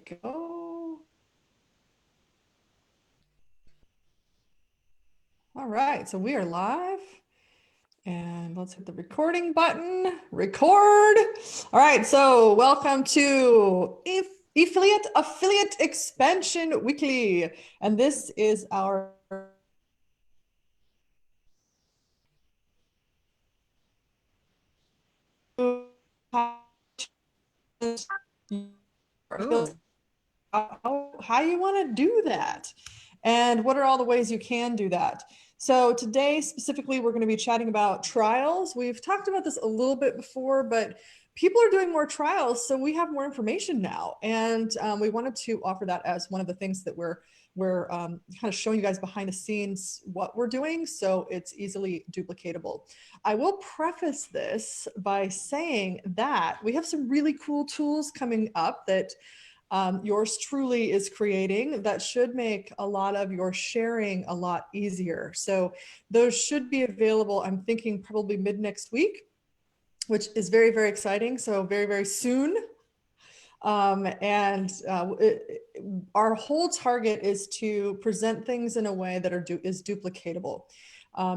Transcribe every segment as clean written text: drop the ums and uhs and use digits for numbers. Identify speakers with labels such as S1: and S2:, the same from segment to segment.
S1: go. All right, so we are live. And let's hit the recording button. Record. All right, so welcome to Affiliate Expansion Weekly. And this is our
S2: Ooh.
S1: how you want to do that and what are all the ways you can do that. So today specifically we're going to be chatting about trials. We've talked about this a little bit before, but people are doing more trials, so we have more information now, and we wanted to offer that as one of the things that we're kind of showing you guys behind the scenes what we're doing, so it's easily duplicatable. I will preface this by saying that we have some really cool tools coming up that yours truly is creating that should make a lot of your sharing a lot easier. So those should be available, I'm thinking probably mid next week, which is very, very exciting. So very, very soon. Our whole target is to present things in a way that is duplicatable.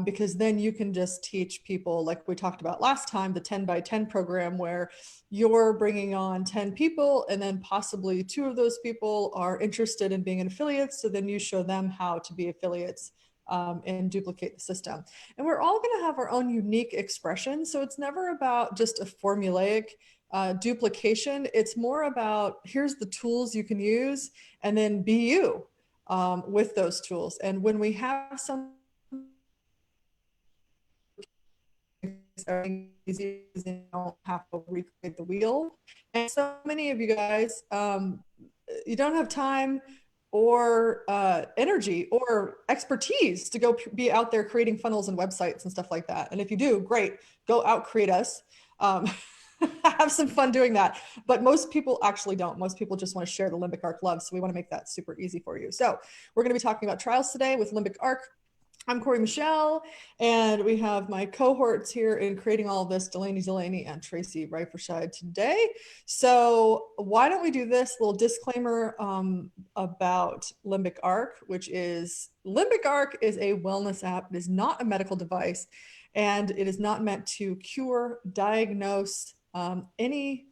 S1: Because then you can just teach people, like we talked about last time, the 10 by 10 program, where you're bringing on 10 people and then possibly 2 of those people are interested in being an affiliate. So then you show them how to be affiliates and duplicate the system. And we're all going to have our own unique expression. So it's never about just a formulaic duplication. It's more about here's the tools you can use and then be you with those tools. And when we have some easy, you don't have to recreate the wheel. And so many of you guys, you don't have time or energy or expertise to go be out there creating funnels and websites and stuff like that. And if you do, great, go out create us. Have some fun doing that. But most people actually don't. Most people just want to share the Limbic Arc love. So we want to make that super easy for you. So we're going to be talking about trials today with Limbic Arc. I'm Corey Michelle, and we have my cohorts here in creating all of this, Delaney and Tracy Reiferscheid today. So why don't we do this little disclaimer about Limbic Arc, which is Limbic Arc is a wellness app. It is not a medical device, and it is not meant to cure, diagnose any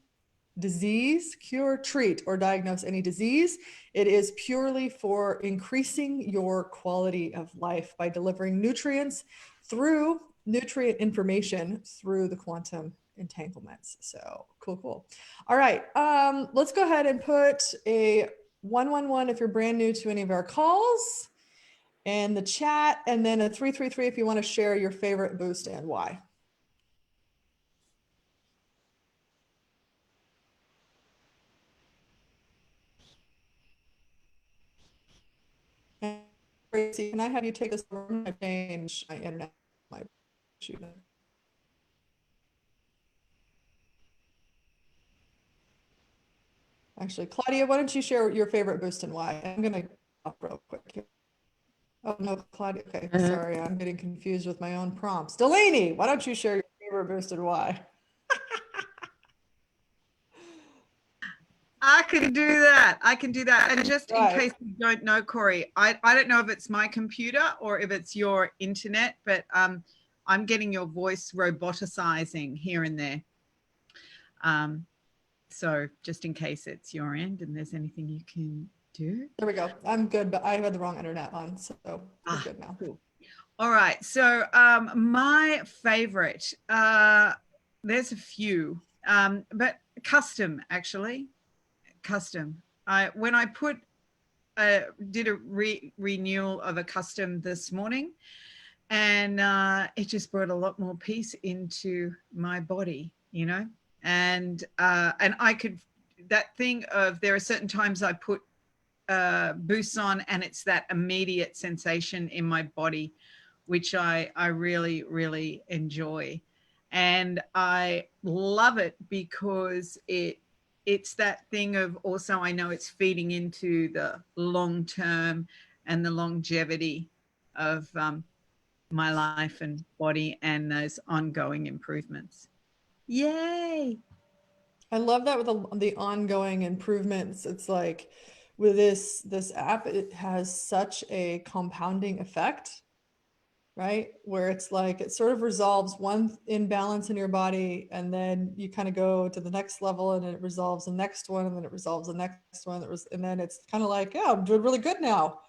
S1: disease, cure, treat, or diagnose any disease. It is purely for increasing your quality of life by delivering nutrients through nutrient information through the quantum entanglements. So cool. All right, let's go ahead and put a 111 if you're brand new to any of our calls in the chat, and then a 333 if you want to share your favorite boost and why. Tracy, can I have you take this over? I'm going to change my internet. My shooting. Actually, Claudia, why don't you share your favorite boost and why? I'm going to off real quick. Oh, no, Claudia. Okay, sorry. I'm getting confused with my own prompts. Delaney, why don't you share your favorite boost and why?
S2: I can do that. I can do that. And just in case you don't know, Corey, I don't know if it's my computer or if it's your internet, but I'm getting your voice roboticizing here and there. So just in case it's your end and there's anything you can do.
S1: There we go. I'm good, but I had the wrong internet on, so we're good now.
S2: Cool. All right. So my favorite, there's a few, but custom, actually. Custom. When I did a renewal of a custom this morning, and it just brought a lot more peace into my body, you know, and I could, that thing of, there are certain times I put boosts on and it's that immediate sensation in my body, which I really, really enjoy. And I love it because it's that thing of, also I know it's feeding into the long term and the longevity of my life and body and those ongoing improvements. Yay.
S1: I love that with the ongoing improvements. It's like with this app, it has such a compounding effect, right? Where it's like it sort of resolves one imbalance in your body, and then you kind of go to the next level, and it resolves the next one, and then it resolves the next one. And then it's kind of like, yeah, I'm doing really good now.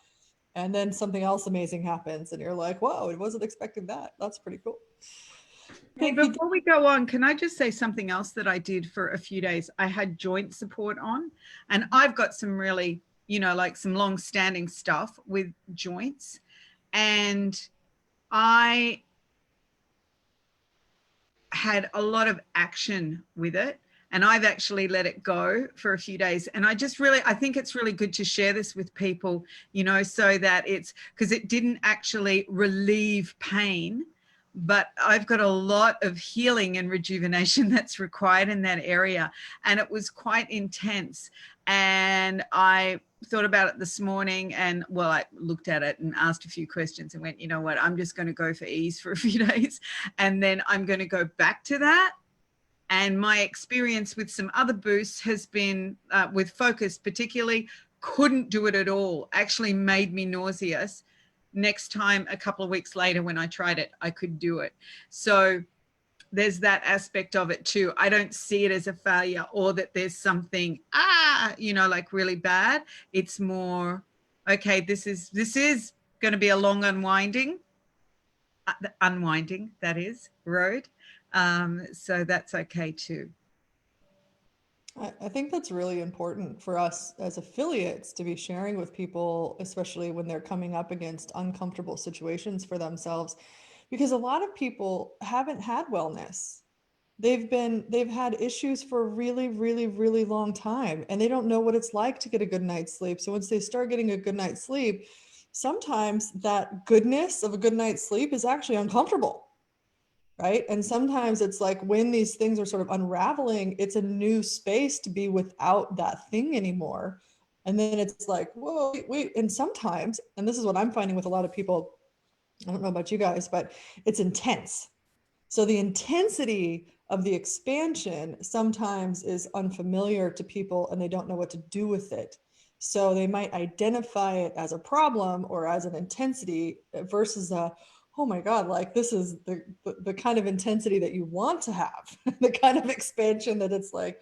S1: And then something else amazing happens, and you're like, whoa, I wasn't expecting that. That's pretty cool.
S2: Hey,
S1: Thank you.
S2: before we go on, can I just say something else that I did for a few days? I had joint support on, and I've got some really, like some long standing stuff with joints. And I had a lot of action with it. And I've actually let it go for a few days. And I think it's really good to share this with people, so that because it didn't actually relieve pain, but I've got a lot of healing and rejuvenation that's required in that area. And it was quite intense. And I thought about it this morning, and I looked at it and asked a few questions and went, you know what, I'm just going to go for ease for a few days. And then I'm going to go back to that. And my experience with some other boosts has been with focus, particularly, couldn't do it at all, actually made me nauseous. Next time, a couple of weeks later, when I tried it, I could do it. So there's that aspect of it too. I don't see it as a failure or that there's something, like really bad. It's more, okay, this is going to be a long unwinding, that is, road. So that's okay too.
S1: I think that's really important for us as affiliates to be sharing with people, especially when they're coming up against uncomfortable situations for themselves, because a lot of people haven't had wellness. They've had issues for a really, really, really long time, and they don't know what it's like to get a good night's sleep. So once they start getting a good night's sleep, sometimes that goodness of a good night's sleep is actually uncomfortable. Right. And sometimes it's like when these things are sort of unraveling, it's a new space to be without that thing anymore. And then it's like, whoa, wait. And sometimes, and this is what I'm finding with a lot of people, I don't know about you guys, but it's intense. So the intensity of the expansion sometimes is unfamiliar to people, and they don't know what to do with it. So they might identify it as a problem or as an intensity versus a, oh my God, like this is the kind of intensity that you want to have, the kind of expansion that it's like,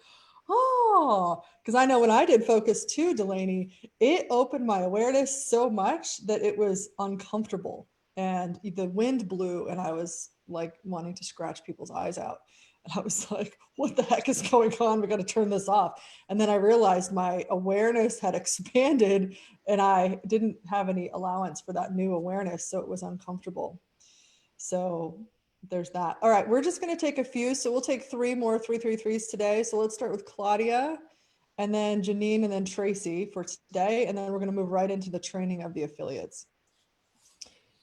S1: oh, because I know when I did focus too, Delaney, it opened my awareness so much that it was uncomfortable, and the wind blew, and I was like wanting to scratch people's eyes out. And I was like, what the heck is going on? We got to turn this off. And then I realized my awareness had expanded, and I didn't have any allowance for that new awareness. So it was uncomfortable. So there's that. All right, we're just going to take a few. So we'll take three more 333s today. So let's start with Claudia, and then Janine, and then Tracy for today. And then we're going to move right into the training of the affiliates.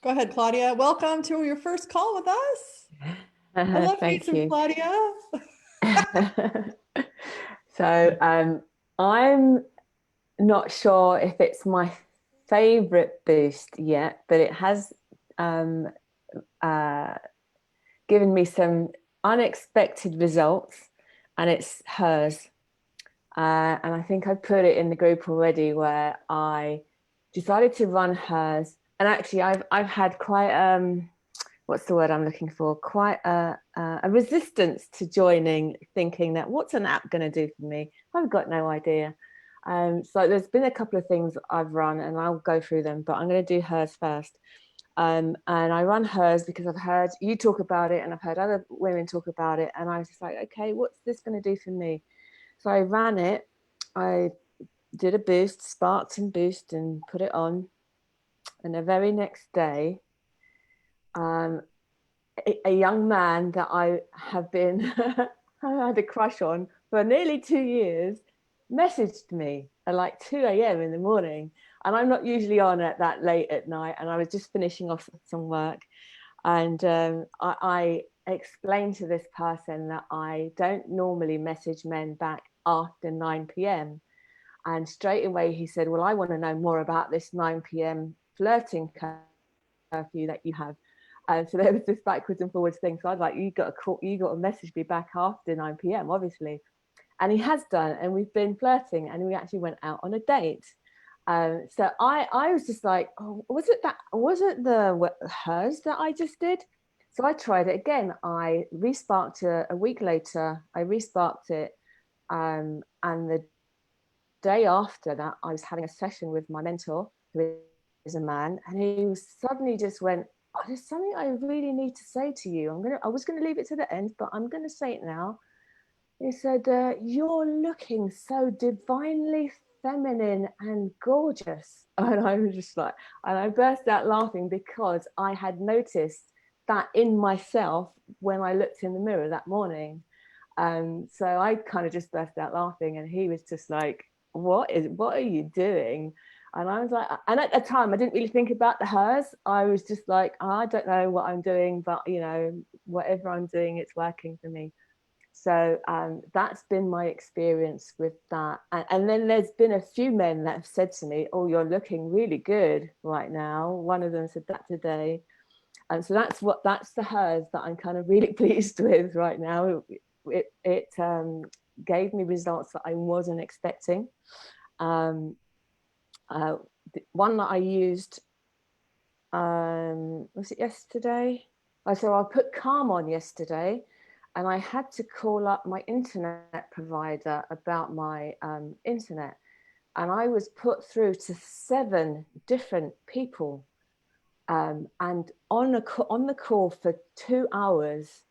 S1: Go ahead, Claudia. Welcome to your first call with us. I love
S3: Thank
S1: you,
S3: you.
S1: Claudia.
S3: So I'm not sure if it's my favorite boost yet, but it has given me some unexpected results, and it's hers. And I think I put it in the group already, where I decided to run hers. And actually, I've had quite what's the word I'm looking for? Quite a resistance to joining, thinking that what's an app going to do for me? I've got no idea. So there's been a couple of things I've run, and I'll go through them, but I'm going to do hers first. And I run hers because I've heard you talk about it, and I've heard other women talk about it, and I was just like, okay, what's this going to do for me? So I ran it. I did a boost, sparked and boost, and put it on. And the very next day, a young man that I have been I had a crush on for nearly 2 years messaged me at like 2 a.m. in the morning, and I'm not usually on at that late at night, and I was just finishing off some work, and I explained to this person that I don't normally message men back after 9 p.m. And straight away he said, well, I want to know more about this 9 p.m. flirting curfew that you have. So there was this backwards and forwards thing. So I was like, you got to message me back after 9 p.m. obviously. And he has done, and we've been flirting, and we actually went out on a date. So I was just like, oh, was it hers that I just did? So I tried it again. I resparked it a week later. I resparked it, and the day after that, I was having a session with my mentor, who is a man, and he suddenly just went, oh, there's something I really need to say to you. I was gonna leave it to the end, but I'm gonna say it now. He said, you're looking so divinely feminine and gorgeous. And I was just like, and I burst out laughing because I had noticed that in myself when I looked in the mirror that morning. So I kind of just burst out laughing, and he was just like, what are you doing? And I was like, and at the time I didn't really think about the hers. I was just like, oh, I don't know what I'm doing, but you know, whatever I'm doing, it's working for me. So that's been my experience with that. And then there's been a few men that have said to me, oh, you're looking really good right now. One of them said that today. And so that's the hers that I'm kind of really pleased with right now. It gave me results that I wasn't expecting. One that I used, was it yesterday? So I put Calm on yesterday, and I had to call up my internet provider about my internet. And I was put through to 7 different people, and on the call for 2 hours.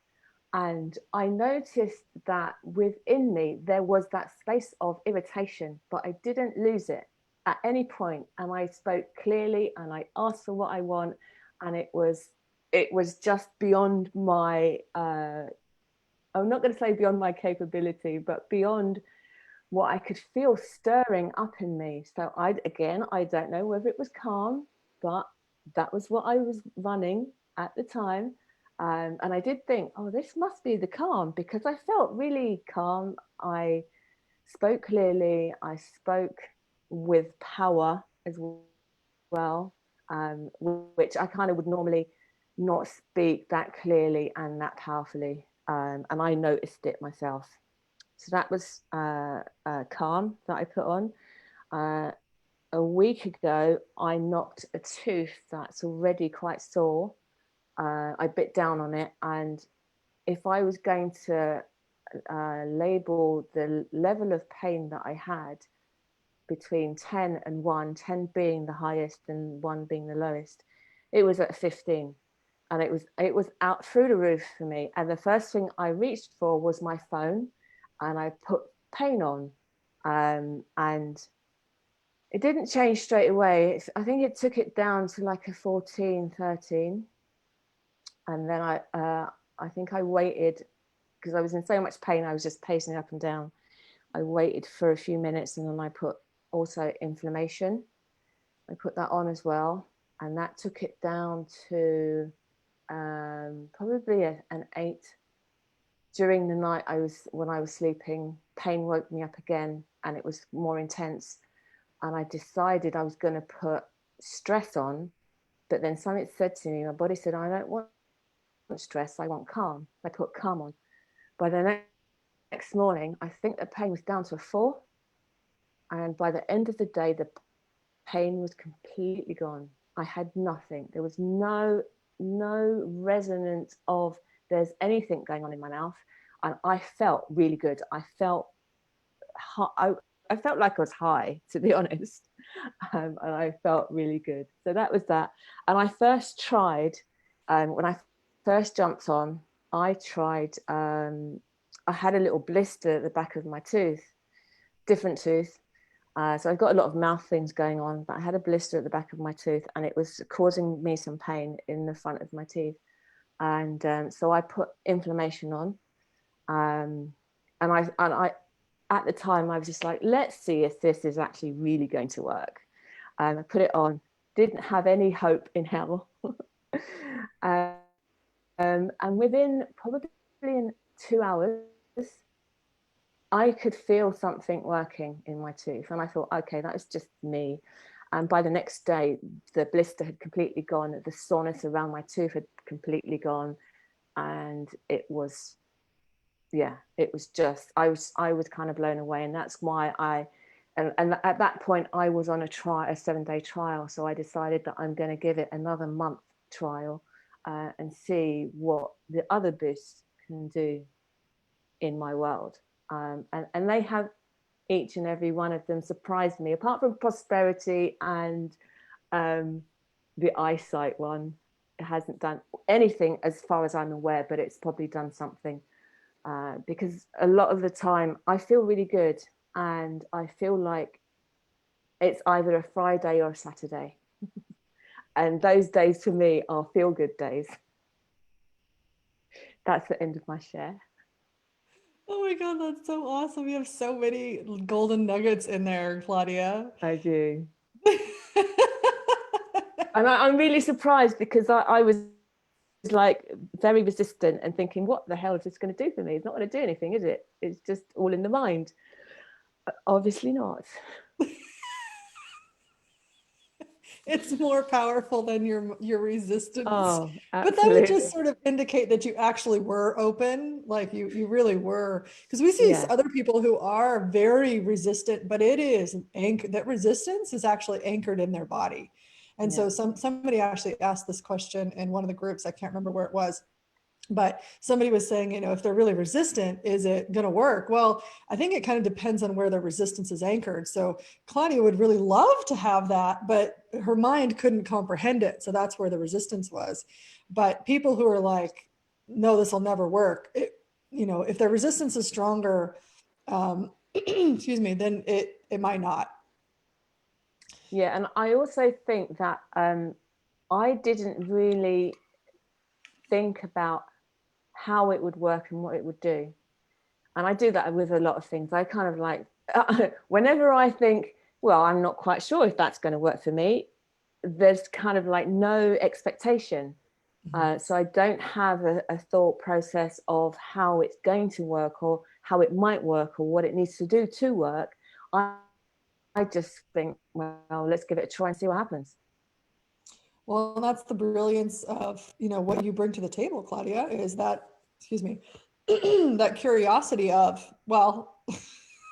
S3: And I noticed that within me, there was that space of irritation, but I didn't lose it at any point. And I spoke clearly, and I asked for what I want. And it was just beyond my, I'm not going to say beyond my capability, but beyond what I could feel stirring up in me. So I don't know whether it was calm, but that was what I was running at the time. And I did think, oh, this must be the calm, because I felt really calm. I spoke clearly. I spoke with power as well, which I kind of would normally not speak that clearly and that powerfully. And I noticed it myself. So that was calm that I put on. A week ago, I knocked a tooth that's already quite sore. I bit down on it, and if I was going to label the level of pain that I had between 10 and 1, 10 being the highest and 1 being the lowest, it was at 15. And it was out through the roof for me. And the first thing I reached for was my phone, and I put pain on, and it didn't change straight away. I think it took it down to like a 14, 13. And then I think I waited, because I was in so much pain, I was just pacing up and down. I waited for a few minutes, and then I put also inflammation. I put that on as well. And that took it down to probably an 8. During the night, when I was sleeping, pain woke me up again, and it was more intense. And I decided I was going to put stress on, but then something said to me, my body said, I don't want stress, I want calm. I put calm on. By the next morning, I think the pain was down to a 4. And by the end of the day, the pain was completely gone. I had nothing. There was no resonance of there's anything going on in my mouth. And I felt really good. I felt like I was high, to be honest. And I felt really good. So that was that. And I first tried, when I first jumped on, I had a little blister at the back of my tooth, different tooth. So I've got a lot of mouth things going on, but I had a blister at the back of my tooth, and it was causing me some pain in the front of my teeth. And so I put inflammation on. And I at the time I was just like, let's see if this is actually really going to work. And I put it on, didn't have any hope in hell. And within probably in 2 hours, I could feel something working in my tooth. And I thought, okay, that was just me. And by the next day, the blister had completely gone. The soreness around my tooth had completely gone. And it was yeah, it was just, I was kind of blown away. And that's why and at that point I was on a 7-day trial. So I decided that I'm going to give it another month trial and see what the other boosts can do in my world. And they have, each and every one of them surprised me, apart from prosperity and the eyesight one. It hasn't done anything as far as I'm aware, but it's probably done something, because a lot of the time I feel really good and I feel like it's either a Friday or a Saturday. And those days for me are feel good days. That's the end of my share.
S1: Oh my God, that's so awesome. You have so many golden nuggets in there, Claudia.
S3: I do. And I'm really surprised, because I was like very resistant and thinking, what the hell is this going to do for me? It's not going to do anything, is it? It's just all in the mind. Obviously not.
S1: It's more powerful than your resistance.
S3: Oh,
S1: but that would
S3: absolutely.
S1: just sort of indicate that you actually were open, like you really were. Because we see
S3: Yeah.
S1: other people who are very resistant, but it is that resistance is actually anchored in their body. And
S3: Yeah.
S1: so somebody actually asked this question in one of the groups. I can't remember where it was, but somebody was saying, if they're really resistant, is it going to work? Well, I think it kind of depends on where the resistance is anchored. So Claudia would really love to have that, but her mind couldn't comprehend it. So that's where the resistance was. But people who are like, no, this will never work. If their resistance is stronger, excuse me, then it might not.
S3: Yeah. And I also think that I didn't really think about how it would work and what it would do. And I do that with a lot of things. I kind of like, whenever I think, well, I'm not quite sure if that's going to work for me, there's kind of like no expectation. So I don't have a thought process of how it's going to work or how it might work or what it needs to do to work. I just think, well, let's give it a try and see what happens.
S1: Well, that's the brilliance of, what you bring to the table, Claudia, is that, excuse me, that curiosity of, well,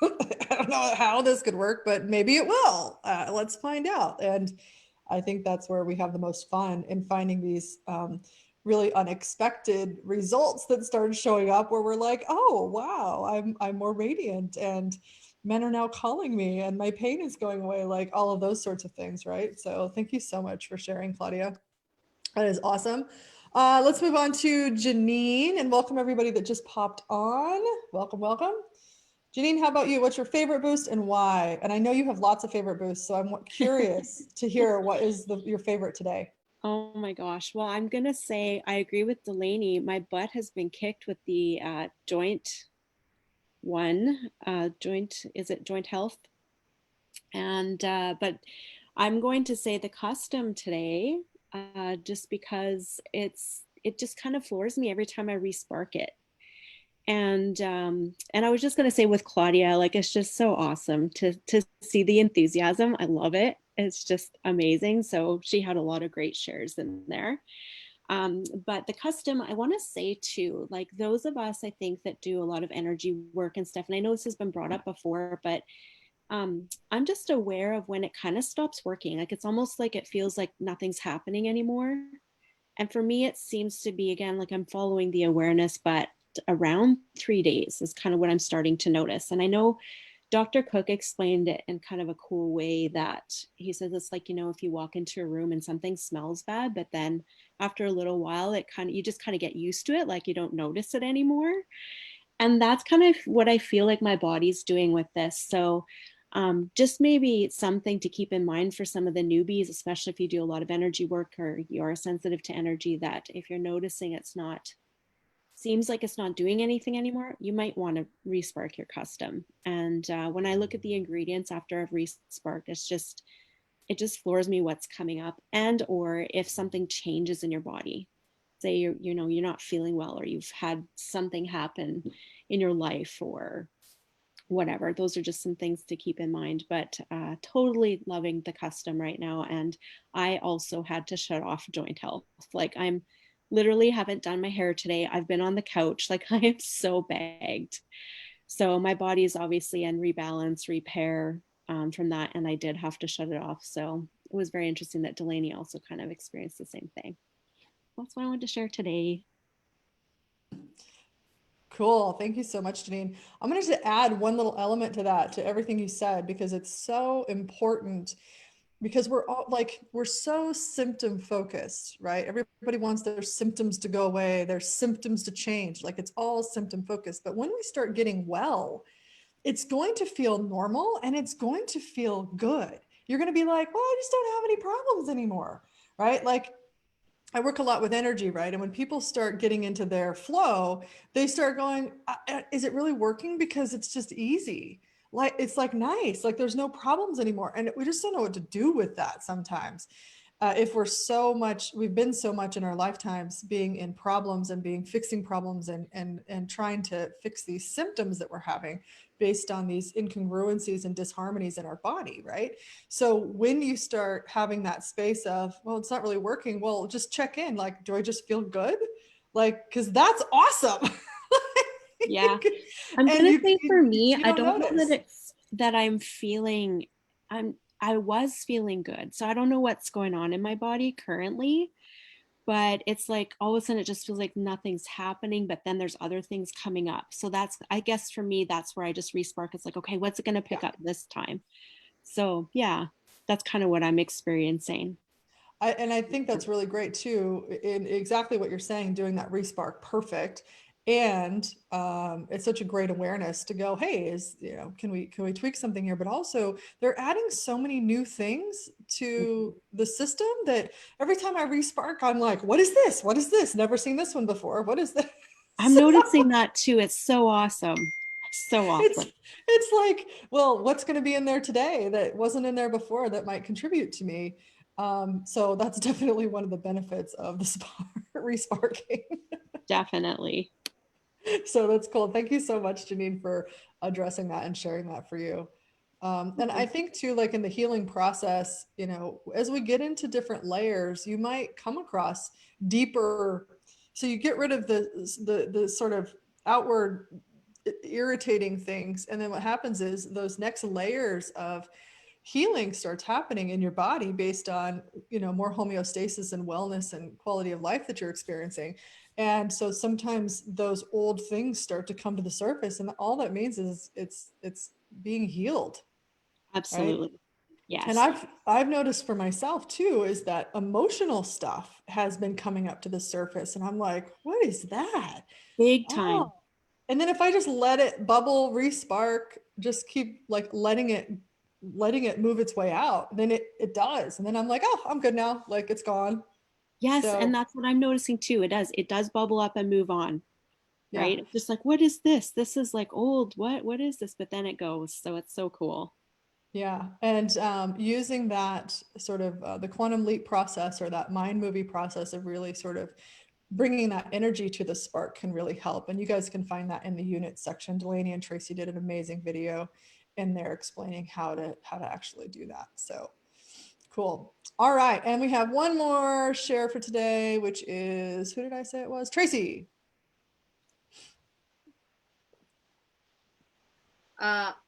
S1: I don't know how this could work, but maybe it will. Let's find out. And I think that's where we have the most fun in finding these really unexpected results that start showing up, where we're like, oh, wow, I'm more radiant, and men are now calling me, and my pain is going away, like all of those sorts of things, right? So thank you so much for sharing, Claudia. That is awesome. Let's move on to Janine, and welcome everybody that just popped on. Welcome, welcome. Janine, how about you? What's your favorite boost and why? And I know you have lots of favorite boosts, so I'm curious to hear what is your favorite today.
S4: Oh my gosh. Well, I'm going to say I agree with Delaney. My butt has been kicked with the joint is it joint health? And, but I'm going to say the custom today, just because it just kind of floors me every time I respark it. And I was just going to say with Claudia, like, it's just so awesome to see the enthusiasm. I love it. It's just amazing. So she had a lot of great shares in there. But the custom, I want to say too, like those of us, I think, that do a lot of energy work and stuff, and I know this has been brought up before, but I'm just aware of when it kind of stops working. Like it's almost like it feels like nothing's happening anymore. And for me, it seems to be, again, like I'm following the awareness, but around 3 days is kind of what I'm starting to notice. And I know Dr. Cook explained it in kind of a cool way, that he says it's like, if you walk into a room and something smells bad, but then after a little while, you just kind of get used to it. Like you don't notice it anymore. And that's kind of what I feel like my body's doing with this. So just maybe something to keep in mind for some of the newbies, especially if you do a lot of energy work or you're sensitive to energy, that if you're noticing seems like it's not doing anything anymore, you might want to respark your custom. And when I look at the ingredients after I've resparked, it just floors me what's coming up. And or if something changes in your body, say you're not feeling well, or you've had something happen in your life or whatever, those are just some things to keep in mind. But totally loving the custom right now. And I also had to shut off joint health. Like I'm literally haven't done my hair today. I've been on the couch. Like I am so bagged. So my body is obviously in rebalance, repair from that. And I did have to shut it off. So it was very interesting that Delaney also kind of experienced the same thing. That's what I wanted to share today.
S1: Cool. Thank you so much, Janine. I'm going to add one little element to that, to everything you said, because it's so important, because we're all like, we're so symptom focused, right? Everybody wants their symptoms to go away, their symptoms to change. Like it's all symptom focused. But when we start getting well, it's going to feel normal and it's going to feel good. You're going to be like, well, I just don't have any problems anymore, right? Like I work a lot with energy, right? And when people start getting into their flow, they start going, is it really working? Because it's just easy. Like, it's like nice, like there's no problems anymore. And we just don't know what to do with that sometimes. If we've been so much in our lifetimes being in problems and fixing problems and trying to fix these symptoms that we're having based on these incongruencies and disharmonies in our body, right? So when you start having that space of, well, it's not really working, well, just check in, like, do I just feel good? Like, because that's awesome.
S4: Yeah. I'm
S1: And
S4: gonna say for me,
S1: you
S4: I don't know
S1: notice.
S4: that it's that I was feeling good. So I don't know what's going on in my body currently, but it's like all of a sudden it just feels like nothing's happening, but then there's other things coming up. So that's, I guess for me, that's where I just respark. It's like, okay, what's it gonna pick up this time? So yeah, that's kind of what I'm experiencing.
S1: And I think that's really great too, in exactly what you're saying, doing that respark, perfect. And it's such a great awareness to go, hey, can we tweak something here? But also they're adding so many new things to the system that every time I respark, I'm like, what is this? What is this? Never seen this one before. What is this?
S4: I'm
S1: So
S4: noticing that too. It's so awesome. So
S1: it's
S4: awesome.
S1: it's like, well, what's going to be in there today that wasn't in there before that might contribute to me? So that's definitely one of the benefits of the resparking.
S4: Definitely.
S1: So that's cool. Thank you so much, Janine, for addressing that and sharing that for you. And I think too, like in the healing process, as we get into different layers, you might come across deeper. So you get rid of the sort of outward irritating things. And then what happens is those next layers of healing starts happening in your body based on, more homeostasis and wellness and quality of life that you're experiencing. And so sometimes those old things start to come to the surface, and all that means is it's being healed, right?
S4: Absolutely.
S1: And
S4: Yes.
S1: I've noticed for myself too, is that emotional stuff has been coming up to the surface, and I'm like, what is that?
S4: Big time.
S1: Oh, and then if I just let it bubble, respark, just keep like letting it move its way out, then it does. And then I'm like, oh, I'm good now. Like it's gone.
S4: Yes. And
S1: So
S4: that's what I'm noticing too. It does bubble up and move on.
S1: yeah.
S4: Right. It's just like, what is this? This is like old. What is this? But then it goes. So it's so cool.
S1: Yeah. And using that sort of the quantum leap process, or that mind movie process of really sort of bringing that energy to the spark, can really help. And you guys can find that in the unit section. Delaney and Tracy did an amazing video in there explaining how to actually do that. So cool. All right. And we have one more share for today, which is, who did I say it was? Tracy.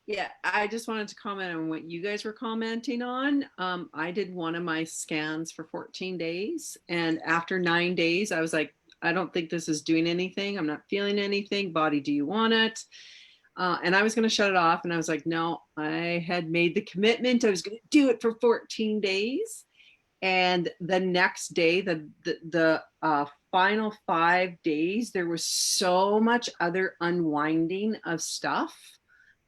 S5: Yeah, I just wanted to comment on what you guys were commenting on. I did one of my scans for 14 days, and after 9 days, I was like, I don't think this is doing anything. I'm not feeling anything. Body, do you want it? And I was going to shut it off, and I was like, no, I had made the commitment. I was going to do it for 14 days. And the next day, the final 5 days, there was so much other unwinding of stuff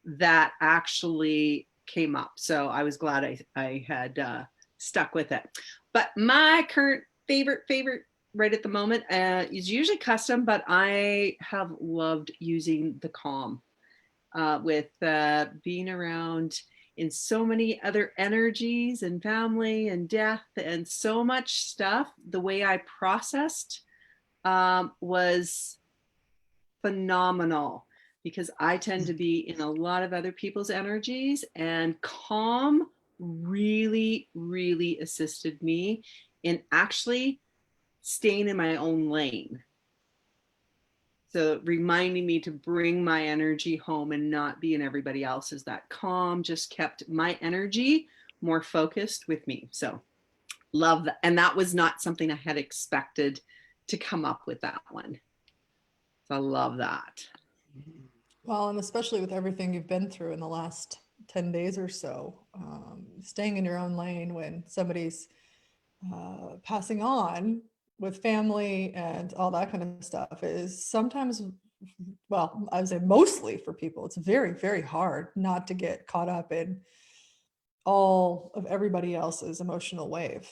S5: that actually came up. So I was glad I had stuck with it. But my current favorite right at the moment is usually custom, but I have loved using the Calm with being around in so many other energies and family and death and so much stuff. The way I processed was phenomenal, because I tend to be in a lot of other people's energies, and Calm really, really assisted me in actually staying in my own lane. So reminding me to bring my energy home and not be in everybody else's. That calm just kept my energy more focused with me. So love that. And that was not something I had expected to come up with that one. So I love that.
S1: Well, and especially with everything you've been through in the last 10 days or so, staying in your own lane when somebody's passing on with family and all that kind of stuff is sometimes, well, I would say mostly for people, it's very, very hard not to get caught up in all of everybody else's emotional wave.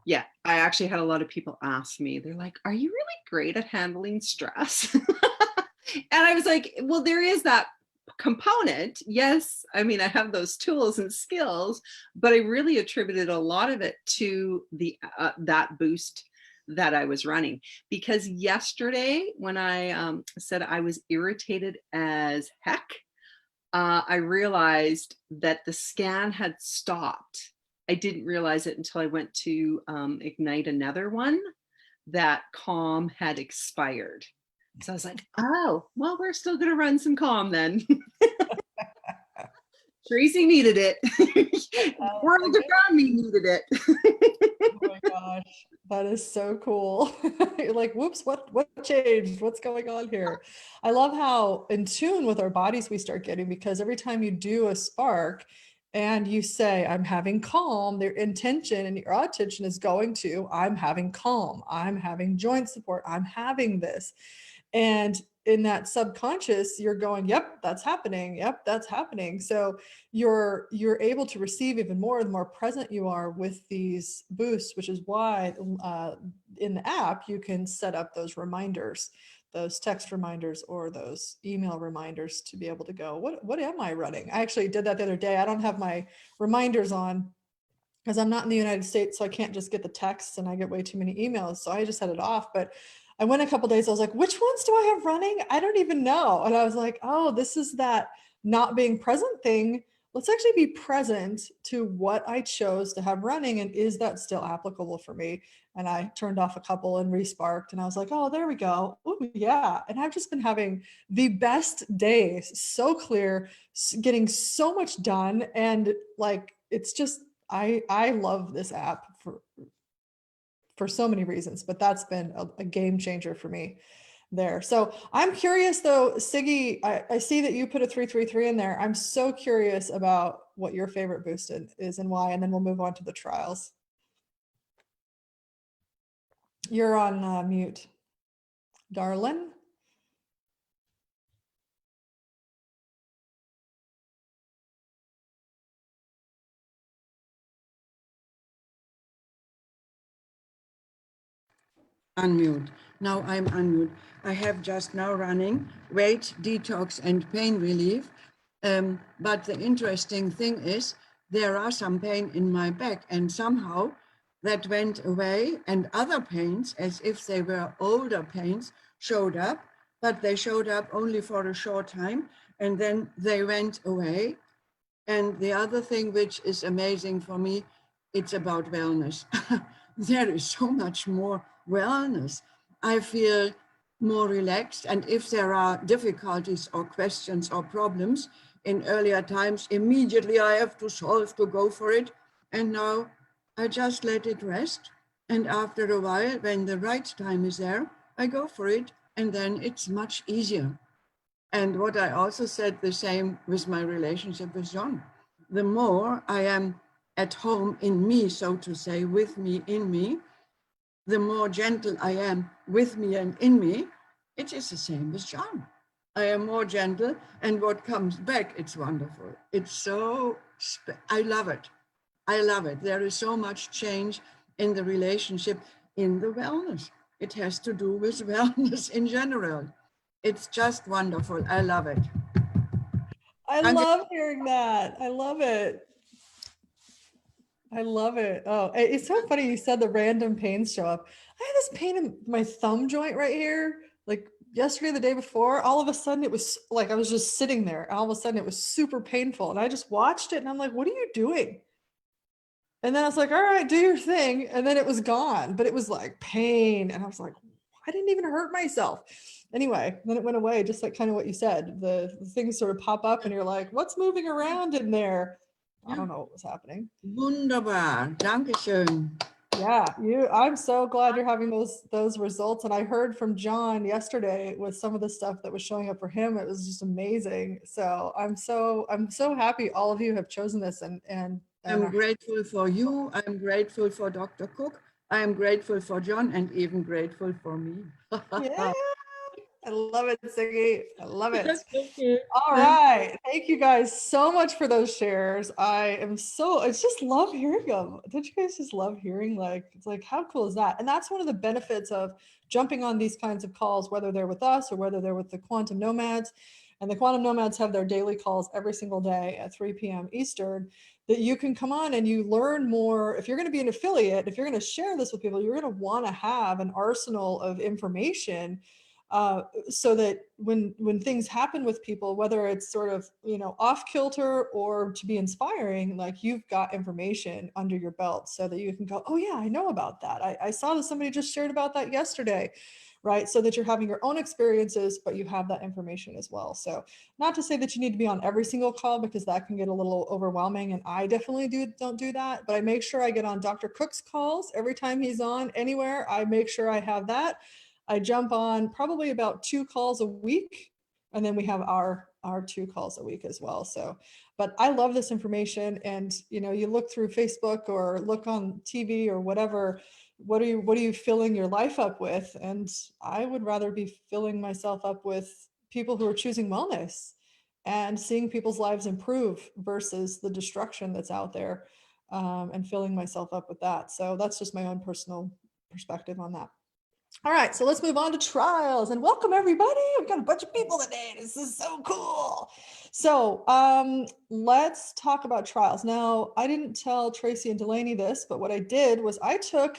S5: Yeah, I actually had a lot of people ask me, they're like, are you really great at handling stress? And I was like, well, there is that component. Yes, I mean, I have those tools and skills, but I really attributed a lot of it to the that boost that I was running. Because yesterday, when I said I was irritated as heck, I realized that the scan had stopped. I didn't realize it until I went to ignite another one, that calm had expired. So I was like, oh, well, we're still going to run some calm then. Tracy needed it. The world around me needed it.
S1: Oh my gosh, that is so cool. You're like, whoops, what changed? What's going on here? I love how in tune with our bodies we start getting, because every time you do a spark and you say, I'm having calm, their intention and your attention is going to, I'm having calm, I'm having joint support, I'm having this. And in that subconscious, you're going, yep, that's happening. Yep, that's happening. So you're able to receive even more the more present you are with these boosts, which is why in the app you can set up those reminders, those text reminders or those email reminders to be able to go, what am I running? I actually did that the other day. I don't have my reminders on because I'm not in the United States, so I can't just get the texts and I get way too many emails. So I just had it off. But I went a couple days, I was like, which ones do I have running? I don't even know. And I was like, oh, this is that not being present thing. Let's actually be present to what I chose to have running. And is that still applicable for me? And I turned off a couple and resparked and I was like, oh, there we go. Ooh, yeah. And I've just been having the best days, so clear, getting so much done. And like, it's just, I love this app for so many reasons, but that's been a game changer for me there. So I'm curious though, Siggy, I see that you put a 333 in there. I'm so curious about what your favorite boost is and why, and then we'll move on to the trials. You're on mute, darling.
S6: Unmute. Now I'm unmute. I have just now running weight detox and pain relief. But the interesting thing is there are some pain in my back and somehow that went away, and other pains, as if they were older pains, showed up, but they showed up only for a short time and then they went away. And the other thing which is amazing for me, it's about wellness. There is so much more wellness. I feel more relaxed. And if there are difficulties or questions or problems in earlier times, immediately I have to solve, to go for it. And now I just let it rest. And after a while, when the right time is there, I go for it. And then it's much easier. And what I also said, the same with my relationship with John. The more I am at home in me, so to say, with me, in me, the more gentle I am with me and in me. It is the same with John. I am more gentle, and what comes back, it's wonderful. It's so, I love it. I love it. There is so much change in the relationship, in the wellness. It has to do with wellness in general. It's just wonderful. I love it.
S1: I love hearing that. I love it. I love it. Oh, it's so funny you said the random pains show up. I had this pain in my thumb joint right here, like yesterday, the day before. All of a sudden it was like I was just sitting there. All of a sudden it was super painful. And I just watched it and I'm like, what are you doing? And then I was like, all right, do your thing. And then it was gone, but it was like pain. And I was like, I didn't even hurt myself. Anyway, then it went away, just like kind of what you said. The things sort of pop up and you're like, what's moving around in there? I don't know what was happening.
S6: Wunderbar. Dankeschön.
S1: Yeah, I'm so glad you're having those results. And I heard from John yesterday with some of the stuff that was showing up for him. It was just amazing. So I'm so happy all of you have chosen this and
S6: I'm grateful for you. I'm grateful for Dr. Cook. I'm grateful for John and even grateful for me.
S1: yeah, I love it, Siggy. I love it.
S6: Thank you.
S1: All right. Thank you guys so much for those shares. I just love hearing them. Don't you guys just love hearing it's like, how cool is that? And that's one of the benefits of jumping on these kinds of calls, whether they're with us or whether they're with the Quantum Nomads. And the Quantum Nomads have their daily calls every single day at 3 p.m. Eastern, that you can come on and you learn more. If you're going to be an affiliate, if you're going to share this with people, you're going to want to have an arsenal of information so that when things happen with people, whether it's sort of, off kilter or to be inspiring, like you've got information under your belt so that you can go, oh yeah, I know about that. I saw that somebody just shared about that yesterday, right? So that you're having your own experiences, but you have that information as well. So not to say that you need to be on every single call, because that can get a little overwhelming. And I definitely don't do that, but I make sure I get on Dr. Cook's calls every time he's on anywhere. I make sure I have that. I jump on probably about 2 calls a week. And then we have our 2 calls a week as well. So, but I love this information. And, you look through Facebook or look on TV or whatever, what are you filling your life up with? And I would rather be filling myself up with people who are choosing wellness and seeing people's lives improve versus the destruction that's out there, and filling myself up with that. So that's just my own personal perspective on that. All right, so let's move on to trials, and welcome everybody. We've got a bunch of people today. This is so cool. So let's talk about trials. Now, I didn't tell Tracy and Delaney this, but what I did was I took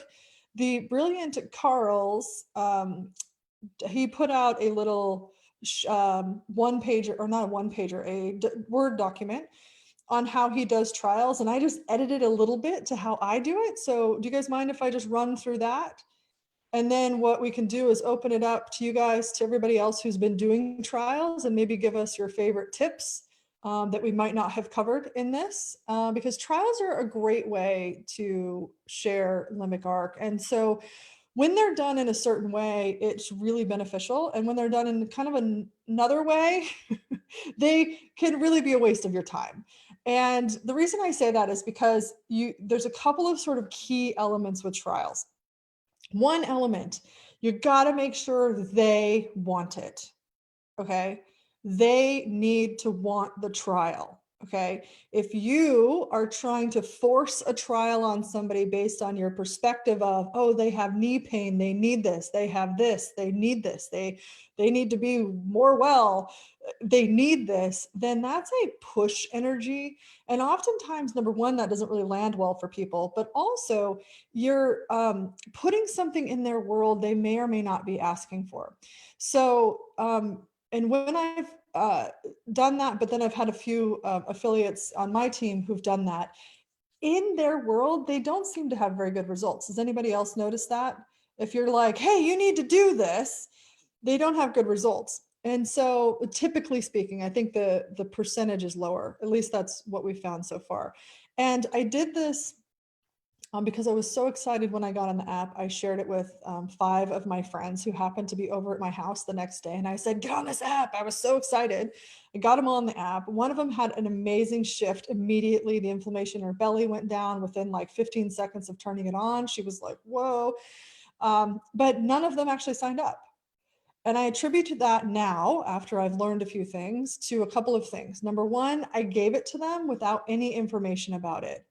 S1: the brilliant Carl's, he put out a little one pager, or not a one pager, a Word document on how he does trials. And I just edited a little bit to how I do it. So do you guys mind if I just run through that? And then what we can do is open it up to you guys, to everybody else who's been doing trials, and maybe give us your favorite tips that we might not have covered in this, because trials are a great way to share Limbic Arc. And so when they're done in a certain way, it's really beneficial. And when they're done in kind of another way, they can really be a waste of your time. And the reason I say that is because there's a couple of sort of key elements with trials. One element, you got to make sure they want it. Okay. They need to want the trial. Okay. If you are trying to force a trial on somebody based on your perspective of, oh, they have knee pain, they need this, they have this, they need this, they need to be more well, they need this, then that's a push energy. And oftentimes, number one, that doesn't really land well for people, but also you're putting something in their world they may or may not be asking for. So, and when I've done that, but then I've had a few affiliates on my team who've done that, in their world, they don't seem to have very good results. Does anybody else notice that? If you're like, hey, you need to do this, they don't have good results. And so typically speaking, I think the percentage is lower. At least that's what we found so far. And I did this because I was so excited when I got on the app. I shared it with 5 of my friends who happened to be over at my house the next day. And I said, get on this app. I was so excited. I got them on the app. One of them had an amazing shift immediately. The inflammation in her belly went down within like 15 seconds of turning it on. She was like, whoa. But none of them actually signed up. And I attribute that now, after I've learned a few things, to a couple of things. Number one, I gave it to them without any information about it.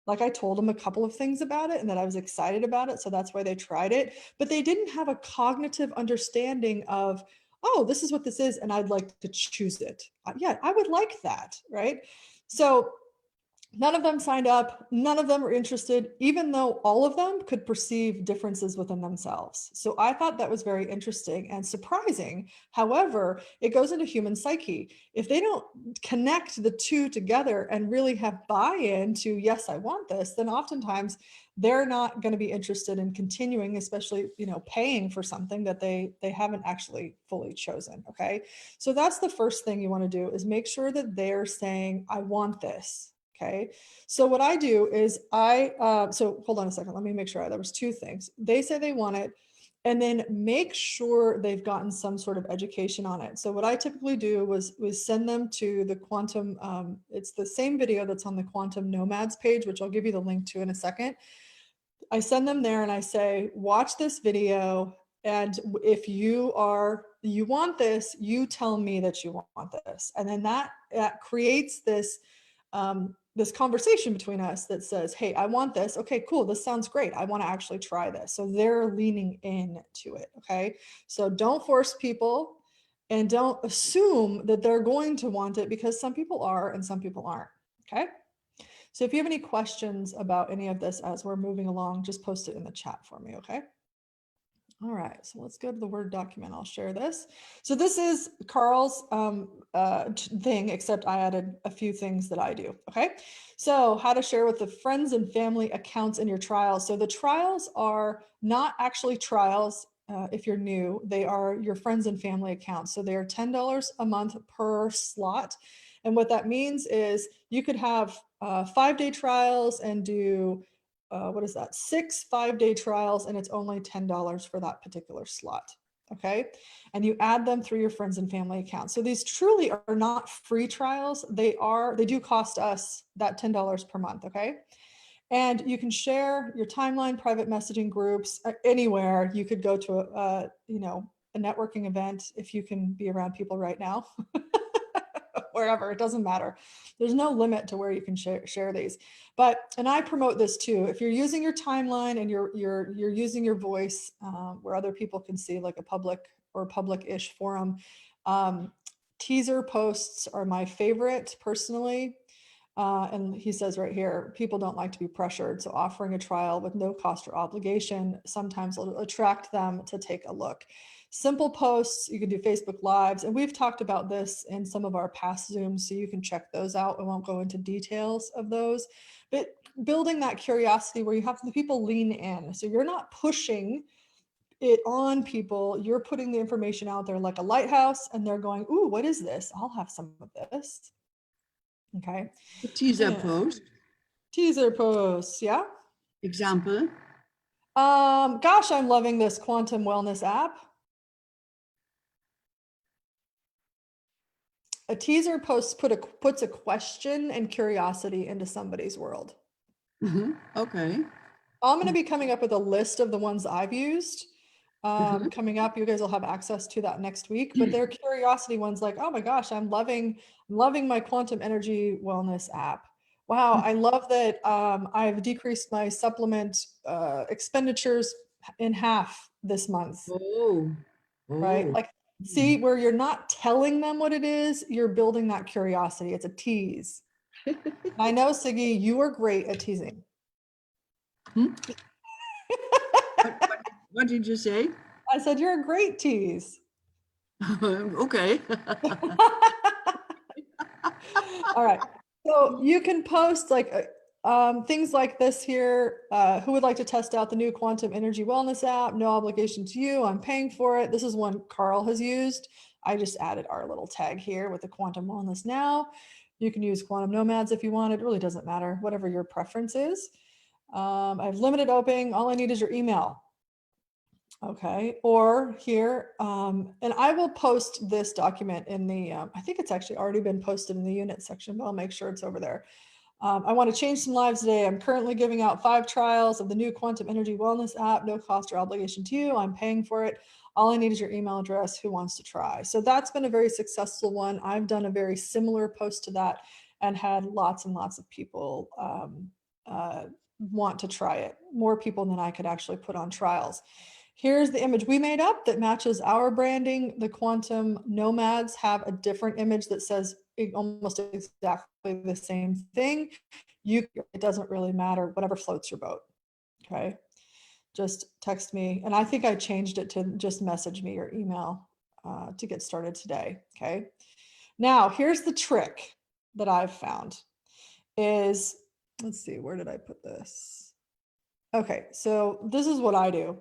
S1: Like I told them a couple of things about it and that I was excited about it. So that's why they tried it. But they didn't have a cognitive understanding of, oh, this is what this is, and I'd like to choose it. Yeah, I would like that, right? So None of them signed up. None of them were interested, even though all of them could perceive differences within themselves. So I thought that was very interesting and surprising. However, it goes into human psyche. If they don't connect the two together and really have buy-in to, yes, I want this, then oftentimes they're not going to be interested in continuing, especially, paying for something that they haven't actually fully chosen. Okay. So that's the first thing you want to do, is make sure that they're saying, I want this. Okay. So what I do is so hold on a second. Let me make sure there was two things. They say they want it, and then make sure they've gotten some sort of education on it. So what I typically do was send them to the quantum. It's the same video that's on the Quantum Nomads page, which I'll give you the link to in a second. I send them there and I say, watch this video. And if you want this, you tell me that you want this. And then that creates this conversation between us that says, hey, I want this. Okay, cool. This sounds great. I want to actually try this. So they're leaning in to it. Okay. So don't force people, and don't assume that they're going to want it, because some people are and some people aren't. Okay. So if you have any questions about any of this as we're moving along, just post it in the chat for me. Okay. All right, so let's go to the Word document. I'll share this. So this is Carl's thing, except I added a few things that I do. Okay, so how to share with the friends and family accounts in your trials. So the trials are not actually trials. If you're new, they are your friends and family accounts. So they are $10 a month per slot. And what that means is you could have 5-day trials and do what is that? 6 5-day trials, and it's only $10 for that particular slot. Okay. And you add them through your friends and family accounts. So these truly are not free trials. They do cost us that $10 per month. Okay. And you can share your timeline, private messaging groups, anywhere. You could go to a networking event if you can be around people right now. Wherever, it doesn't matter. There's no limit to where you can share these. And I promote this too. If you're using your timeline and you're using your voice where other people can see, like a public or public-ish forum, teaser posts are my favorite personally. And he says right here, people don't like to be pressured. So offering a trial with no cost or obligation sometimes will attract them to take a look. Simple posts, you can do Facebook Lives, and we've talked about this in some of our past Zooms, so you can check those out. I won't go into details of those, but building that curiosity where you have the people lean in. So you're not pushing it on people, you're putting the information out there like a lighthouse, and they're going, ooh, what is this? I'll have some of this. Okay.
S6: A teaser post.
S1: Teaser posts, yeah.
S6: Example.
S1: Gosh, I'm loving this quantum wellness app. A teaser post puts a question and curiosity into somebody's world.
S6: Okay.
S1: I'm going to be coming up with a list of the ones I've used. Coming up, you guys will have access to that next week. But they're curiosity ones, like, oh my gosh, I'm loving my quantum energy wellness app. Wow, I love that I've decreased my supplement expenditures in half this month. Right? Like, see, where you're not telling them what it is, you're building that curiosity. It's a tease. I know, Siggy, you are great at teasing.
S6: What did you say?
S1: I said, you're a great tease.
S6: Okay.
S1: All right. So you can post like things like this here. Who would like to test out the new quantum energy wellness app? No obligation to you. I'm paying for it. This is one Carl has used. I just added our little tag here with the quantum wellness now. You can use quantum nomads if you want. It really doesn't matter, whatever your preference is. I have limited opening. All I need is your email. Okay, or here, and I will post this document in the, I think it's actually already been posted in the unit section, but I'll make sure it's over there. I want to change some lives today. I'm currently giving out 5 trials of the new quantum energy wellness app, no cost or obligation to you. I'm paying for it. All I need is your email address. Who wants to try? So that's been a very successful one. I've done a very similar post to that and had lots and lots of people want to try it. More people than I could actually put on trials. Here's the image we made up that matches our branding. The quantum nomads have a different image that says almost exactly the same thing. It doesn't really matter, whatever floats your boat. Okay. Just text me. And I think I changed it to just message me or email to get started today. Okay. Now, here's the trick that I've found is, let's see, where did I put this? Okay, so this is what I do.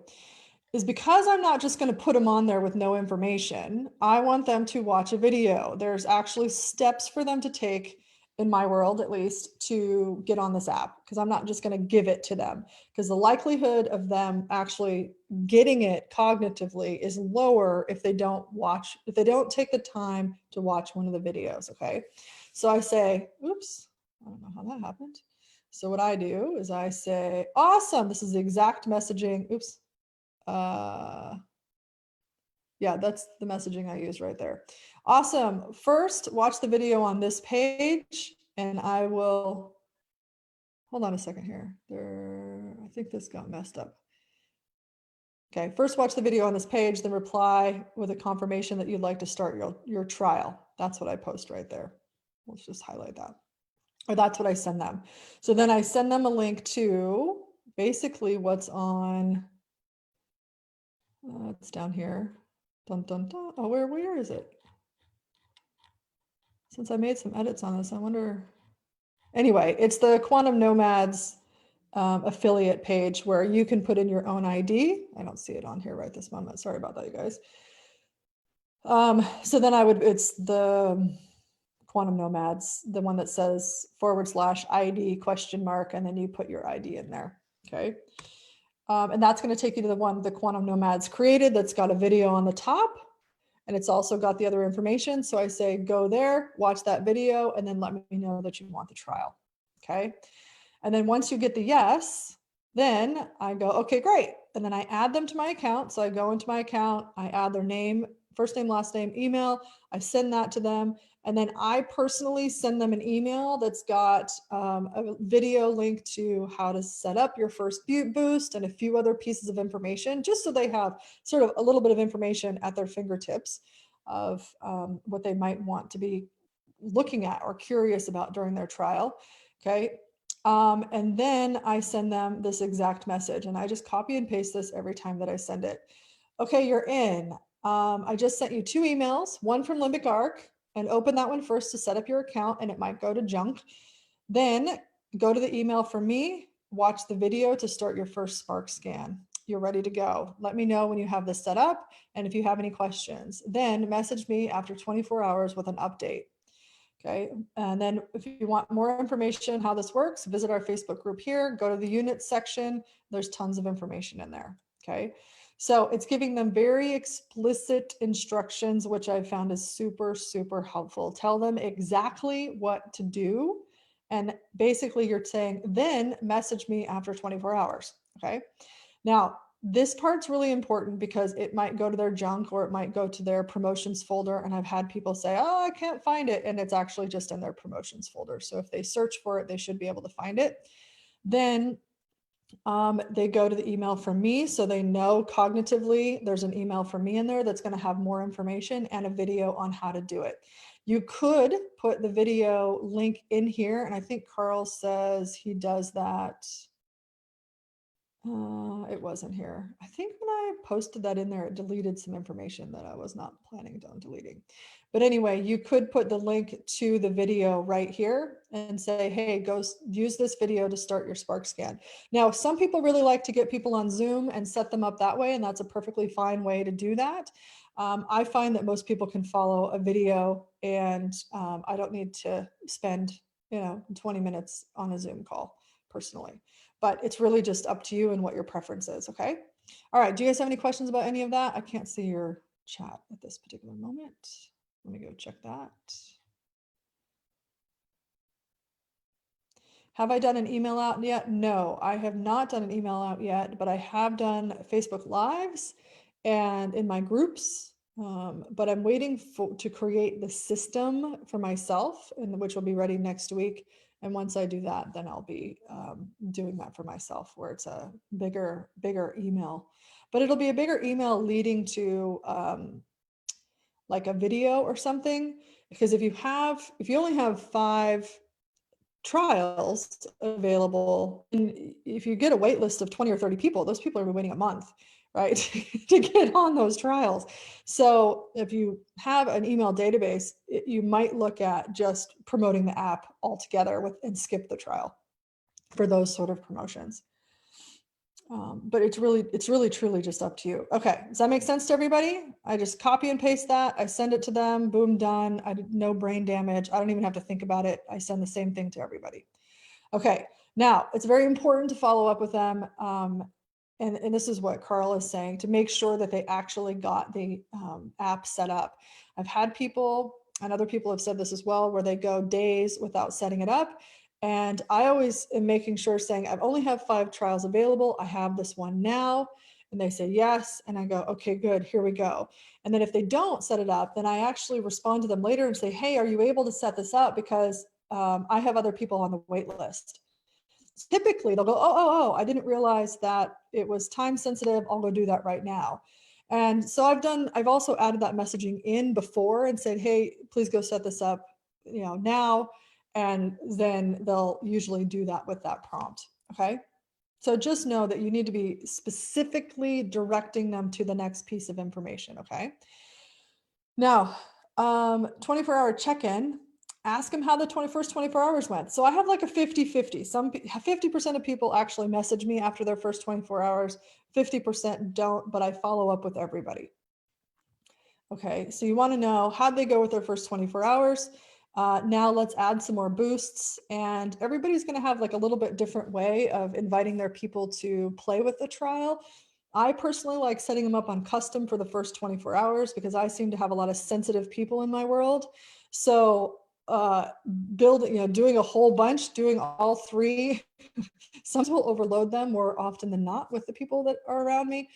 S1: Is because I'm not just going to put them on there with no information, I want them to watch a video. There's actually steps for them to take, in my world at least, to get on this app, because I'm not just going to give it to them, because the likelihood of them actually getting it cognitively is lower if they don't take the time to watch one of the videos. Okay, so I say, oops, I don't know how that happened. So what I do is I say, awesome, this is the exact messaging. Oops. Yeah, that's the messaging I use right there. Awesome. First, watch the video on this page, and I will, hold on a second here. I think this got messed up. Okay, first watch the video on this page, then reply with a confirmation that you'd like to start your trial. That's what I post right there. Let's just highlight that. Or that's what I send them. So then I send them a link to basically what's on, it's down here. Dun, dun, dun. Oh, where is it? Since I made some edits on this, I wonder. Anyway, it's the Quantum Nomads affiliate page where you can put in your own ID. I don't see it on here right this moment. Sorry about that, you guys. So then it's the Quantum Nomads, the one that says /ID ? And then you put your ID in there. Okay. And that's going to take you to the one the Quantum Nomads created that's got a video on the top, and it's also got the other information. So I say, go there, watch that video, and then let me know that you want the trial. Okay. And then once you get the yes, then I go, okay, great. And then I add them to my account. So I go into my account, I add their name, first name, last name, email. I send that to them. And then I personally send them an email that's got a video link to how to set up your first boost and a few other pieces of information, just so they have sort of a little bit of information at their fingertips of what they might want to be looking at or curious about during their trial. Okay. And then I send them this exact message, and I just copy and paste this every time that I send it. Okay, you're in. I just sent you 2 emails, one from Limbic Arc, and open that one first to set up your account, and it might go to junk. Then go to the email from me, watch the video to start your first Spark scan. You're ready to go. Let me know when you have this set up and if you have any questions. Then message me after 24 hours with an update. Okay, and then if you want more information on how this works, visit our Facebook group here, go to the units section. There's tons of information in there. Okay, so it's giving them very explicit instructions, which I found is super, super helpful. Tell them exactly what to do. And basically you're saying, then message me after 24 hours. Okay, now this part's really important because it might go to their junk or it might go to their promotions folder. And I've had people say, oh, I can't find it. And it's actually just in their promotions folder. So if they search for it, they should be able to find it. Then they go to the email from me. So they know cognitively there's an email from me in there that's going to have more information and a video on how to do it. You could put the video link in here. And I think Carl says he does that. It wasn't here. I think when I posted that in there, it deleted some information that I was not planning on deleting. But anyway, you could put the link to the video right here and say, hey, go use this video to start your Spark scan. Now, some people really like to get people on Zoom and set them up that way, and that's a perfectly fine way to do that. I find that most people can follow a video, and I don't need to spend 20 minutes on a Zoom call personally. But it's really just up to you and what your preference is. Okay. All right. Do you guys have any questions about any of that? I can't see your chat at this particular moment. Let me go check that. Have I done an email out yet? No, I have not done an email out yet, but I have done Facebook Lives and in my groups. But I'm waiting to create the system for myself, and which will be ready next week. And once I do that, then I'll be doing that for myself, where it's a bigger email. But it'll be a bigger email leading to like a video or something, because if you only have 5 trials available, and if you get a wait list of 20 or 30 people, those people are waiting a month, right, to get on those trials. So if you have an email database, you might look at just promoting the app altogether and skip the trial for those sort of promotions. But it's really truly just up to you. Okay, does that make sense to everybody? I just copy and paste that. I send it to them. Boom, done. I did no brain damage. I don't even have to think about it. I send the same thing to everybody. Okay, now it's very important to follow up with them. And this is what Carl is saying, to make sure that they actually got the app set up. I've had people, and other people have said this as well, where they go days without setting it up. And I always am making sure, saying, I only have 5 trials available. I have this one now. And they say yes. And I go, okay, good, here we go. And then if they don't set it up, then I actually respond to them later and say, hey, are you able to set this up? Because I have other people on the wait list. Typically they'll go, oh, I didn't realize that it was time sensitive. I'll go do that right now. And so I've also added that messaging in before and said, hey, please go set this up, now. And then they'll usually do that with that prompt. Okay. So just know that you need to be specifically directing them to the next piece of information. Okay. Now, 24-hour check-in, ask them how the first 24 hours went. So I have like a 50-50. 50% of people actually message me after their first 24 hours, 50% don't, but I follow up with everybody. Okay, so you want to know how'd they go with their first 24 hours. Now let's add some more boosts, and everybody's going to have like a little bit different way of inviting their people to play with the trial. I personally like setting them up on custom for the first 24 hours because I seem to have a lot of sensitive people in my world. So doing a whole bunch, doing all 3, some will overload them more often than not with the people that are around me.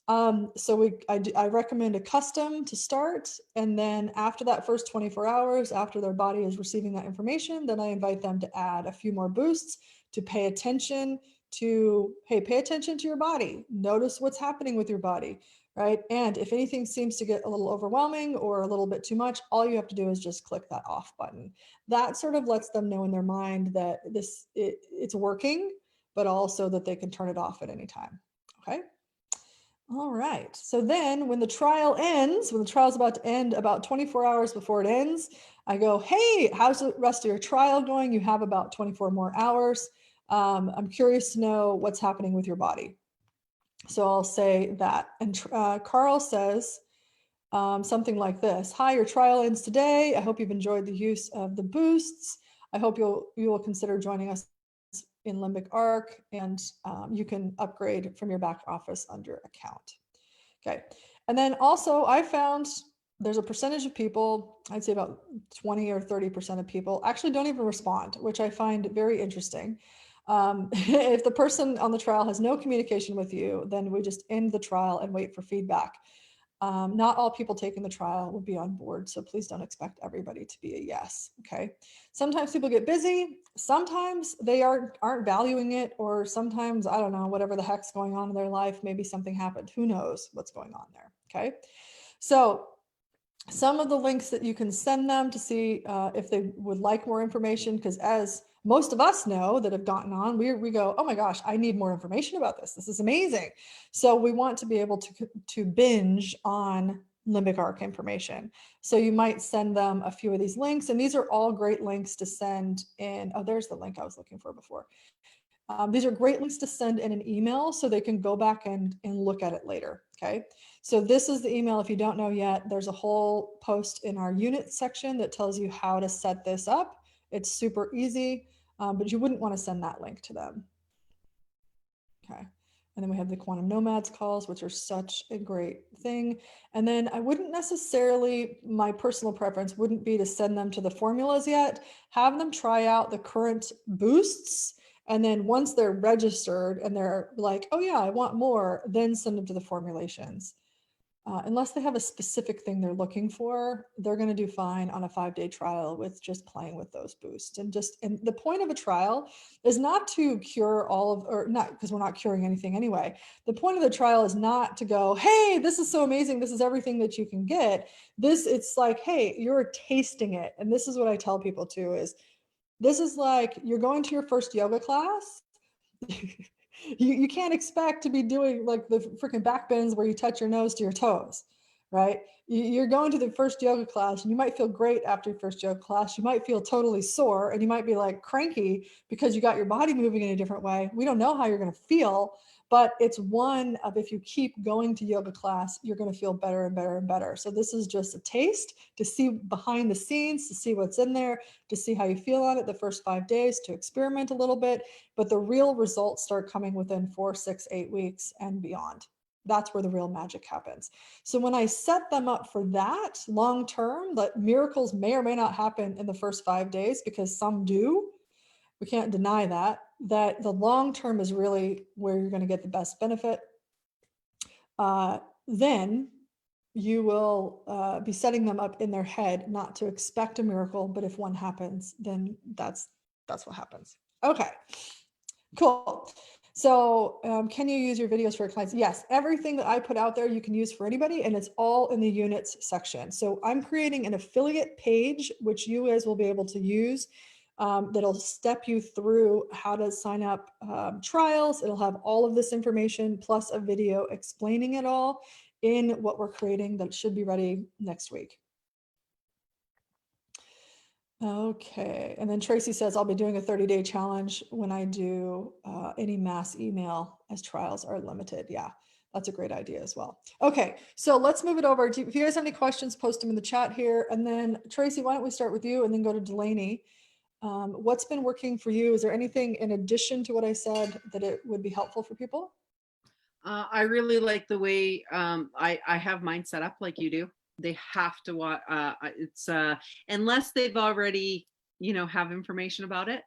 S1: So I recommend a custom to start. And then after that first 24 hours, after their body is receiving that information, then I invite them to add a few more boosts to pay attention to, hey, pay attention to your body. Notice what's happening with your body, right? And if anything seems to get a little overwhelming or a little bit too much, all you have to do is just click that off button. That sort of lets them know in their mind that it's working, but also that they can turn it off at any time, okay? All right, so then when the trial ends, when the trial is about to end, about 24 hours before it ends, I go, hey, how's the rest of your trial going? You have about 24 more hours. I'm curious to know what's happening with your body. So I'll say that. And Carl says something like this. Hi, your trial ends today. I hope you've enjoyed the use of the boosts. I hope you will consider joining us in Limbic Arc, and you can upgrade from your back office under account. Okay, and then also I found there's a percentage of people, I'd say about 20 or 30% of people actually don't even respond, which I find very interesting. If the person on the trial has no communication with you, then we just end the trial and wait for feedback. Not all people taking the trial will be on board, so please don't expect everybody to be a yes, okay? Sometimes people get busy, sometimes they aren't valuing it, or sometimes, I don't know, whatever the heck's going on in their life, maybe something happened, who knows what's going on there, okay? So some of the links that you can send them to see if they would like more information, because as most of us know that have gotten on, we go, oh my gosh, I need more information about this. This is amazing. So we want to be able to binge on Limbic Arc information. So you might send them a few of these links, and these are all great links to send in. Oh, there's the link I was looking for before. These are great links to send in an email so they can go back and look at it later, okay? So this is the email. If you don't know yet, there's a whole post in our unit section that tells you how to set this up. It's super easy, but you wouldn't want to send that link to them. Okay. And then we have the Quantum Nomads calls, which are such a great thing. And then I wouldn't necessarily, my personal preference wouldn't be to send them to the formulas yet. Have them try out the current boosts. And then once they're registered and they're like, oh yeah, I want more, then send them to the formulations. unless they have a specific thing they're looking for, they're going to do fine on a 5-day trial with just playing with those boosts. And the point of a trial is not to cure all of, or not, because we're not curing anything anyway. The point of the trial is not to go, hey, this is so amazing, this is everything that you can get. It's like, hey, you're tasting it. And this is what I tell people too, is this is like you're going to your first yoga class. You can't expect to be doing like the freaking back bends where you touch your nose to your toes, right? You're going to the first yoga class and you might feel great after your first yoga class. You might feel totally sore and you might be like cranky because you got your body moving in a different way. We don't know how you're going to feel, but it's one of, if you keep going to yoga class, you're going to feel better and better and better. So this is just a taste to see behind the scenes, to see what's in there, to see how you feel on it the first 5 days, to experiment a little bit. But the real results start coming within 4, 6, 8 weeks and beyond. That's where the real magic happens. So when I set them up for that long term, that miracles may or may not happen in the first 5 days, because some do. We can't deny that the long term is really where you're going to get the best benefit. Then you will be setting them up in their head not to expect a miracle, but if one happens, then that's what happens. Okay, cool. So can you use your videos for your clients? Yes, everything that I put out there you can use for anybody, and it's all in the units section. So I'm creating an affiliate page, which you guys will be able to use. That'll step you through how to sign up trials. It'll have all of this information plus a video explaining it all in what we're creating that should be ready next week. Okay, and then Tracy says, I'll be doing a 30-day challenge when I do any mass email, as trials are limited. Yeah, that's a great idea as well. Okay, so let's move it over. If you guys have any questions, post them in the chat here. And then Tracy, why don't we start with you and then go to Delaney. What's been working for you? Is there anything in addition to what I said that it would be helpful for people?
S5: I really like the way I have mine set up like you do. They have to watch. It's unless they've already, have information about it.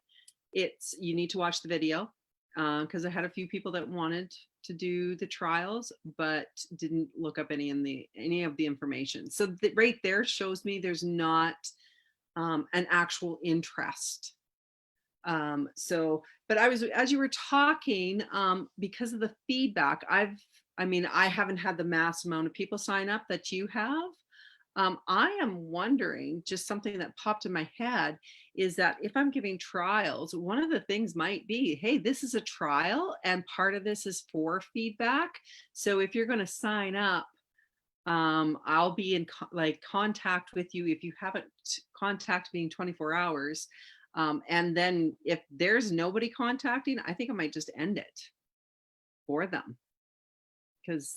S5: You need to watch the video, because I had a few people that wanted to do the trials but didn't look up any of the information. So right there shows me there's not an actual interest. But as you were talking, because of the feedback, I haven't had the mass amount of people sign up that you have. I am wondering, just something that popped in my head is that if I'm giving trials, one of the things might be, hey, this is a trial and part of this is for feedback. So if you're going to sign up, I'll be in contact with you if you haven't contacted me in 24 hours. And then if there's nobody contacting, I think I might just end it for them. Because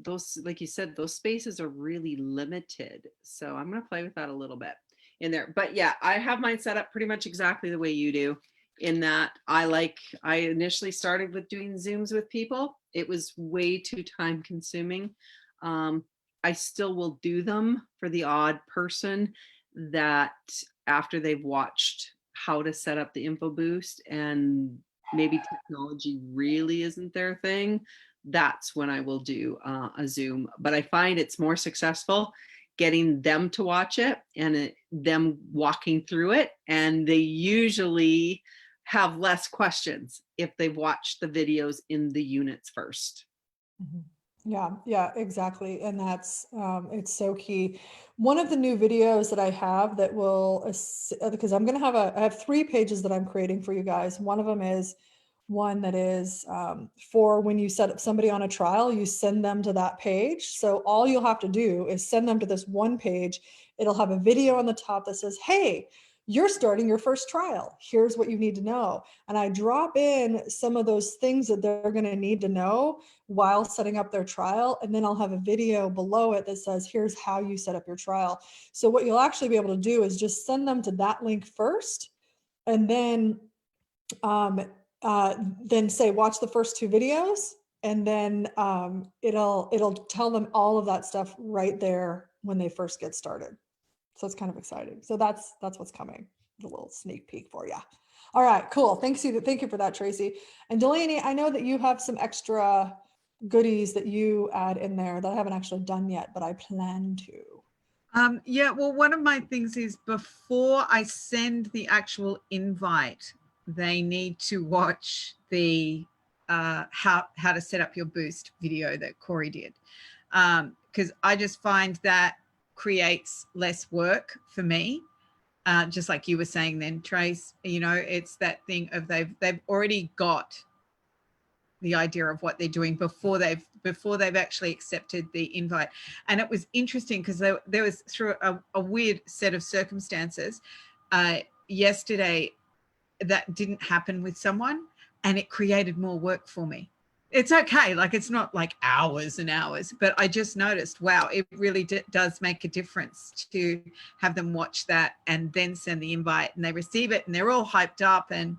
S5: those, like you said, those spaces are really limited. So I'm going to play with that a little bit in there. But yeah, I have mine set up pretty much exactly the way you do, in that I initially started with doing Zooms with people. It was way too time consuming. I still will do them for the odd person that after they've watched how to set up the info boost and maybe technology really isn't their thing, that's when I will do a Zoom. But I find it's more successful getting them to watch it and them walking through it. And they usually have less questions if they've watched the videos in the units first.
S1: Mm-hmm. Yeah, exactly. And that's, it's so key. One of the new videos that I have that will, because I have 3 pages that I'm creating for you guys. One of them is one that is for when you set up somebody on a trial, you send them to that page. So all you'll have to do is send them to this one page. It'll have a video on the top that says, hey, you're starting your first trial. Here's what you need to know. And I drop in some of those things that they're going to need to know while setting up their trial. And then I'll have a video below it that says, here's how you set up your trial. So what you'll actually be able to do is just send them to that link first, and then say, watch the first 2 videos. And then it'll tell them all of that stuff right there when they first get started. So it's kind of exciting. So that's what's coming. A little sneak peek for you. All right, cool. Thank you for that, Tracy. And Delaney, I know that you have some extra goodies that you add in there that I haven't actually done yet, but I plan to?
S2: Yeah, well, one of my things is before I send the actual invite, they need to watch the how to set up your boost video that Corey did, because I just find that creates less work for me. Just like you were saying then, Trace, you know, it's that thing of they've already got the idea of what they're doing before they've actually accepted the invite. And it was interesting because there was, through a weird set of circumstances yesterday, that didn't happen with someone, and it created more work for me. It's okay, like it's not like hours and hours, but I just noticed, wow, it really does make a difference to have them watch that and then send the invite, and they receive it and they're all hyped up, and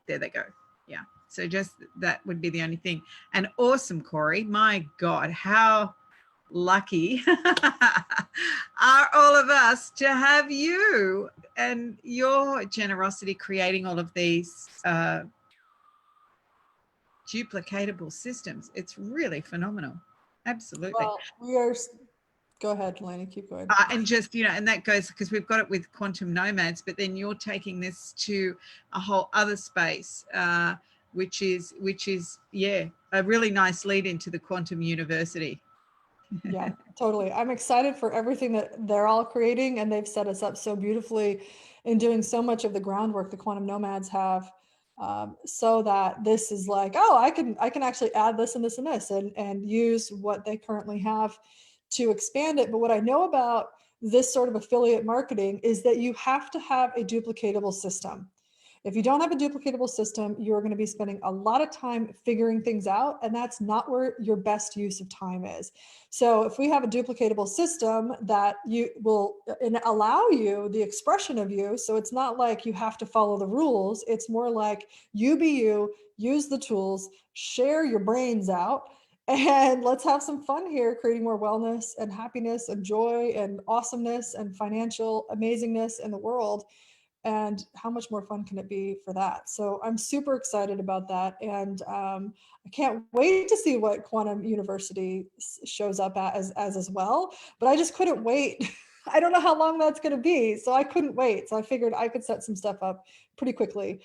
S2: there they go. Yeah, so just that would be the only thing. And awesome, Corey, my God, how lucky are all of us to have you and your generosity creating all of these duplicatable systems. It's really phenomenal. Absolutely.
S1: Well, we are, go ahead, Delaney, keep going.
S2: And just, you know, and that goes because we've got it with quantum nomads, but then you're taking this to a whole other space, which is yeah, a really nice lead into the quantum university.
S1: Yeah, totally. I'm excited for everything that they're all creating, and they've set us up so beautifully in doing so much of the groundwork the quantum nomads have, so that this is like, oh, I can actually add this and this and this and use what they currently have to expand it. But what I know about this sort of affiliate marketing is that you have to have a duplicatable system. If you don't have a duplicatable system, you're going to be spending a lot of time figuring things out, and that's not where your best use of time is. So if we have a duplicatable system that you will allow you the expression of you, so it's not like you have to follow the rules, it's more like you be you, use the tools, share your brains out, and let's have some fun here, creating more wellness and happiness and joy and awesomeness and financial amazingness in the world. And how much more fun can it be for that? So I'm super excited about that. And I can't wait to see what Quantum University shows up as well. But I just couldn't wait. I don't know how long that's going to be. So I couldn't wait. So I figured I could set some stuff up pretty quickly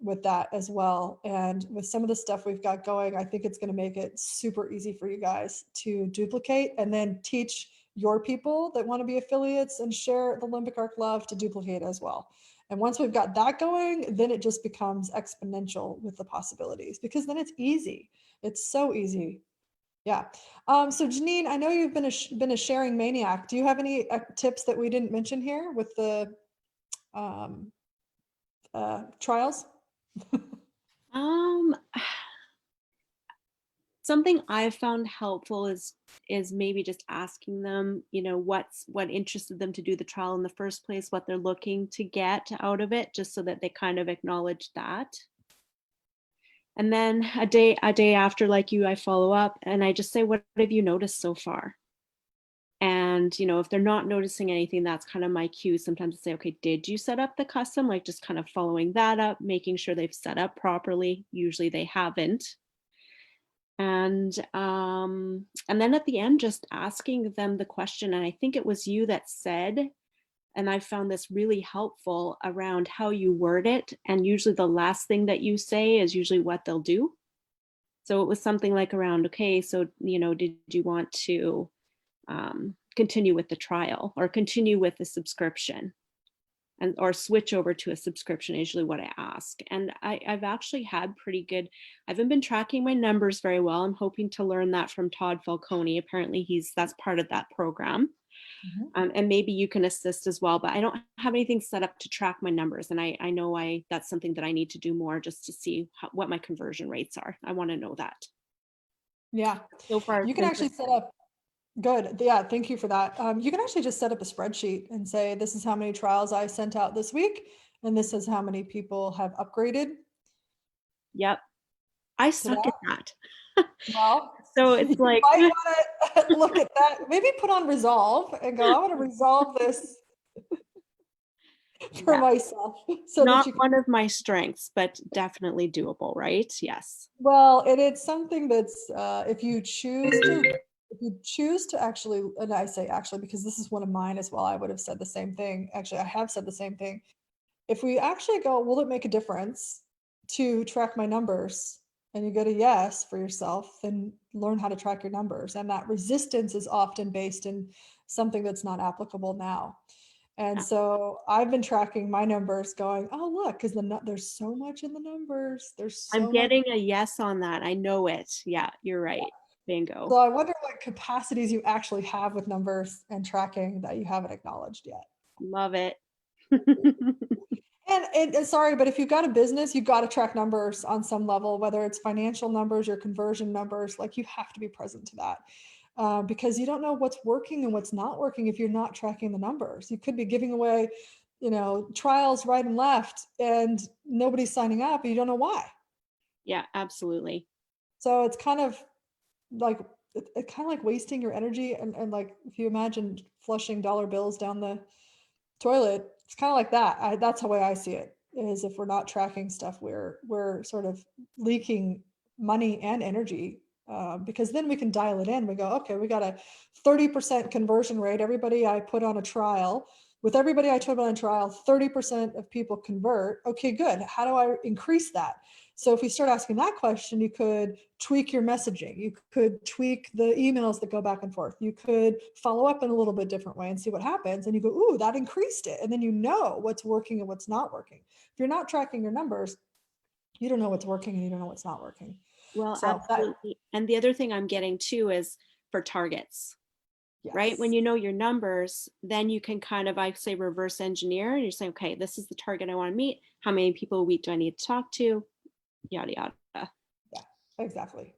S1: with that as well. And with some of the stuff we've got going, I think it's going to make it super easy for you guys to duplicate and then teach your people that want to be affiliates and share the Limbic Arc love to duplicate as well. And once we've got that going, then it just becomes exponential with the possibilities, because then it's easy. It's so easy. Yeah. So Janine, I know you've been a sharing maniac. Do you have any tips that we didn't mention here with the trials?
S4: Something I've found helpful is maybe just asking them, you know, what interested them to do the trial in the first place, what they're looking to get out of it, just so that they kind of acknowledge that. And then a day after, like you, I follow up and I just say, what have you noticed so far? And, you know, if they're not noticing anything, that's kind of my cue sometimes to say, okay, did you set up the custom? Like just kind of following that up, making sure they've set up properly. Usually they haven't. And then at the end, just asking them the question. And I think it was you that said, and I found this really helpful, around how you word it. And usually the last thing that you say is usually what they'll do. So it was something like around, okay, so, you know, did you want to continue with the trial or continue with the subscription? Or switch over to a subscription, is usually what I ask. And I've actually had pretty good, I haven't been tracking my numbers very well. I'm hoping to learn that from Todd Falcone. Apparently that's part of that program. Mm-hmm. And maybe you can assist as well, but I don't have anything set up to track my numbers. And I know that's something that I need to do more, just to see what my conversion rates are. I want to know that.
S1: Yeah.
S4: So far,
S1: you can actually set up. Good. Yeah. Thank you for that. You can actually just set up a spreadsheet and say, this is how many trials I sent out this week, and this is how many people have upgraded.
S4: Yep. I suck at that.
S1: Well,
S4: so it's like,
S1: you might want to look at that. Maybe put on resolve and go, I want to resolve this. for
S4: Yeah.
S1: myself so that
S4: Not
S1: you can,
S4: one of my strengths, but definitely doable, right? Yes.
S1: well, it's something that's, if you choose to actually, and I say actually, because this is one of mine as well, I would have said the same thing. Actually, I have said the same thing. If we actually go, will it make a difference to track my numbers? And you go to yes for yourself, then learn how to track your numbers. And that resistance is often based in something that's not applicable now. And
S4: Yeah.
S1: so I've been tracking my numbers going, oh, look, because there's so much in the numbers. There's
S4: I'm
S1: so much.
S4: getting a yes on that. I know it. Yeah, you're right. Bingo.
S1: So I wonder what capacities you actually have with numbers and tracking that you haven't acknowledged yet.
S4: Love it.
S1: And sorry, but if you've got a business, you've got to track numbers on some level, whether it's financial numbers or conversion numbers, like you have to be present to that. Because you don't know what's working and what's not working if you're not tracking the numbers. You could be giving away, trials right and left and nobody's signing up and you don't know why.
S4: Yeah, absolutely.
S1: So it's kind of like wasting your energy and like if you imagine flushing dollar bills down the toilet, it's kind of like that. That's the way I see it, is if we're not tracking stuff, we're sort of leaking money and energy, because then we can dial it in. We go, okay, we got a 30% conversion rate. Everybody I put on a trial, with everybody I put on a trial, 30% of people convert. Okay, good. How do I increase that? So if we start asking that question, you could tweak your messaging. You could tweak the emails that go back and forth. You could follow up in a little bit different way and see what happens. And you go, ooh, that increased it. And then you know what's working and what's not working. If you're not tracking your numbers, you don't know what's working and you don't know what's not working.
S4: Well,
S1: So
S4: absolutely. And the other thing I'm getting too is for targets, right? When
S1: yes.
S4: you know your numbers, then you can kind of, I say, reverse engineer. And you're saying, okay, this is the target I want to meet. How many people a week do I need to talk to? Yada, yada.
S1: Yeah, exactly.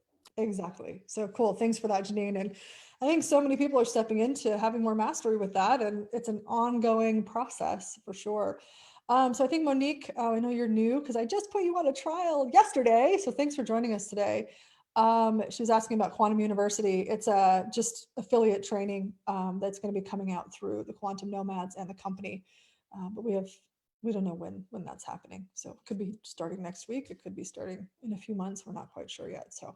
S1: So cool. Thanks for that, Janine. And I think so many people are stepping into having more mastery with that, and it's an ongoing process for sure. So I think Monique, I know you're new because I just put you on a trial yesterday. So thanks for joining us today. She was asking about Quantum University. It's just affiliate training that's going to be coming out through the Quantum Nomads and the company. But we don't know when that's happening. So it could be starting next week. It could be starting in a few months. We're not quite sure yet. So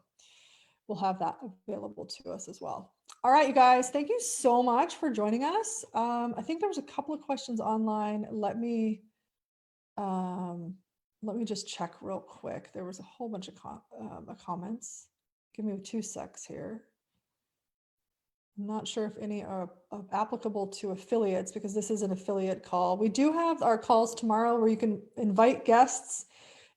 S1: we'll have that available to us as well. All right, you guys, thank you so much for joining us. I think there was a couple of questions online. Let me just check real quick. There was a whole bunch of comments. Give me 2 secs here. I'm not sure if any are applicable to affiliates because this is an affiliate call. We do have our calls tomorrow where you can invite guests,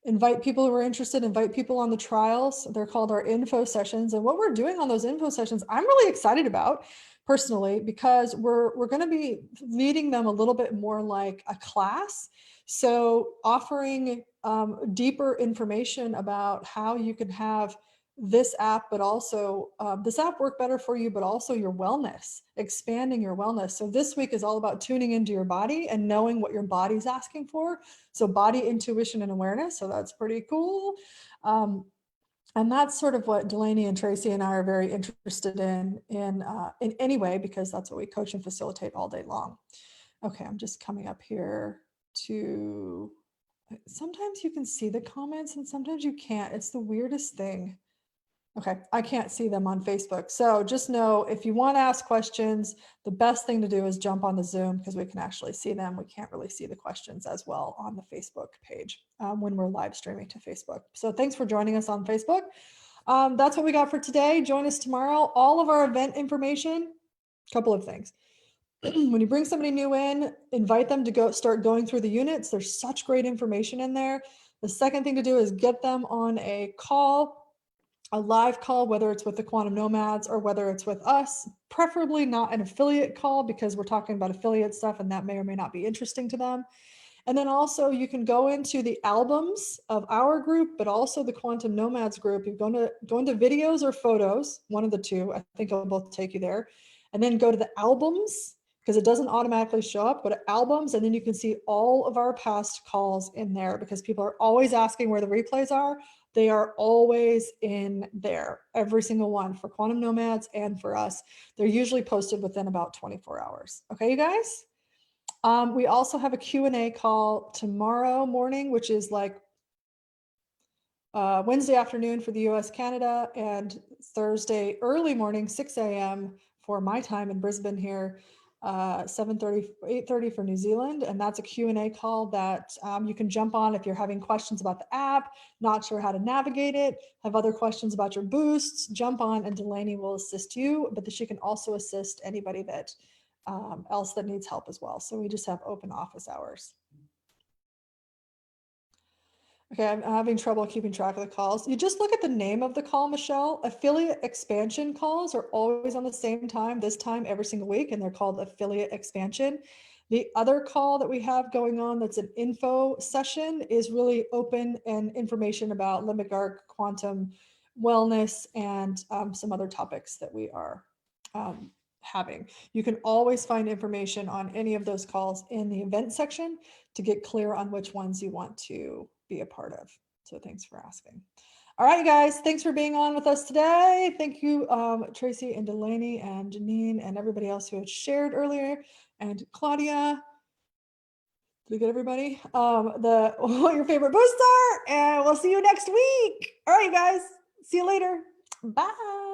S1: invite people who are interested, invite people on the trials. They're called our info sessions. And what we're doing on those info sessions, I'm really excited about personally, because we're going to be leading them a little bit more like a class. So offering deeper information about how you can have this app, but also this app work better for you, but also your wellness, expanding your wellness. So this week is all about tuning into your body and knowing what your body's asking for. So body intuition and awareness. So that's pretty cool. And that's sort of what Delaney and Tracy and I are very interested in any way, because that's what we coach and facilitate all day long. Okay, I'm just coming up here to, sometimes you can see the comments and sometimes you can't. It's the weirdest thing. Okay, I can't see them on Facebook. So just know if you want to ask questions, the best thing to do is jump on the Zoom because we can actually see them. We can't really see the questions as well on the Facebook page when we're live streaming to Facebook. So thanks for joining us on Facebook. That's what we got for today. Join us tomorrow. All of our event information, a couple of things. When you bring somebody new in, invite them to start going through the units. There's such great information in there. The second thing to do is get them on a call, a live call, whether it's with the Quantum Nomads or whether it's with us, preferably not an affiliate call because we're talking about affiliate stuff and that may or may not be interesting to them. And then also you can go into the albums of our group, but also the Quantum Nomads group. You're going to go into videos or photos, one of the two. I think it'll both take you there. And then go to the albums because it doesn't automatically show up. Go to albums and then you can see all of our past calls in there because people are always asking where the replays are. They are always in there, every single one for Quantum Nomads and for us. They're usually posted within about 24 hours. Okay, you guys? We also have a Q&A call tomorrow morning, which is like Wednesday afternoon for the US, Canada, and Thursday early morning, 6 a.m. for my time in Brisbane here, 7:30, 8:30 for New Zealand. And that's a Q&A call that you can jump on if you're having questions about the app, not sure how to navigate it, have other questions about your boosts, jump on and Delaney will assist you, but she can also assist anybody that else that needs help as well. So we just have open office hours. Okay, I'm having trouble keeping track of the calls. You just look at the name of the call, Michelle. Affiliate expansion calls are always on the same time, this time every single week, and they're called affiliate expansion. The other call that we have going on that's an info session is really open and information about Limbic Arc, quantum wellness, and some other topics that we are having. You can always find information on any of those calls in the event section to get clear on which ones you want to be a part of. So thanks for asking. All right, you guys, thanks for being on with us today. Thank you, Tracy and Delaney and Janine and everybody else who had shared earlier, and Claudia. Did we get everybody? What your favorite booster? And we'll see you next week. All right, you guys, see you later. Bye.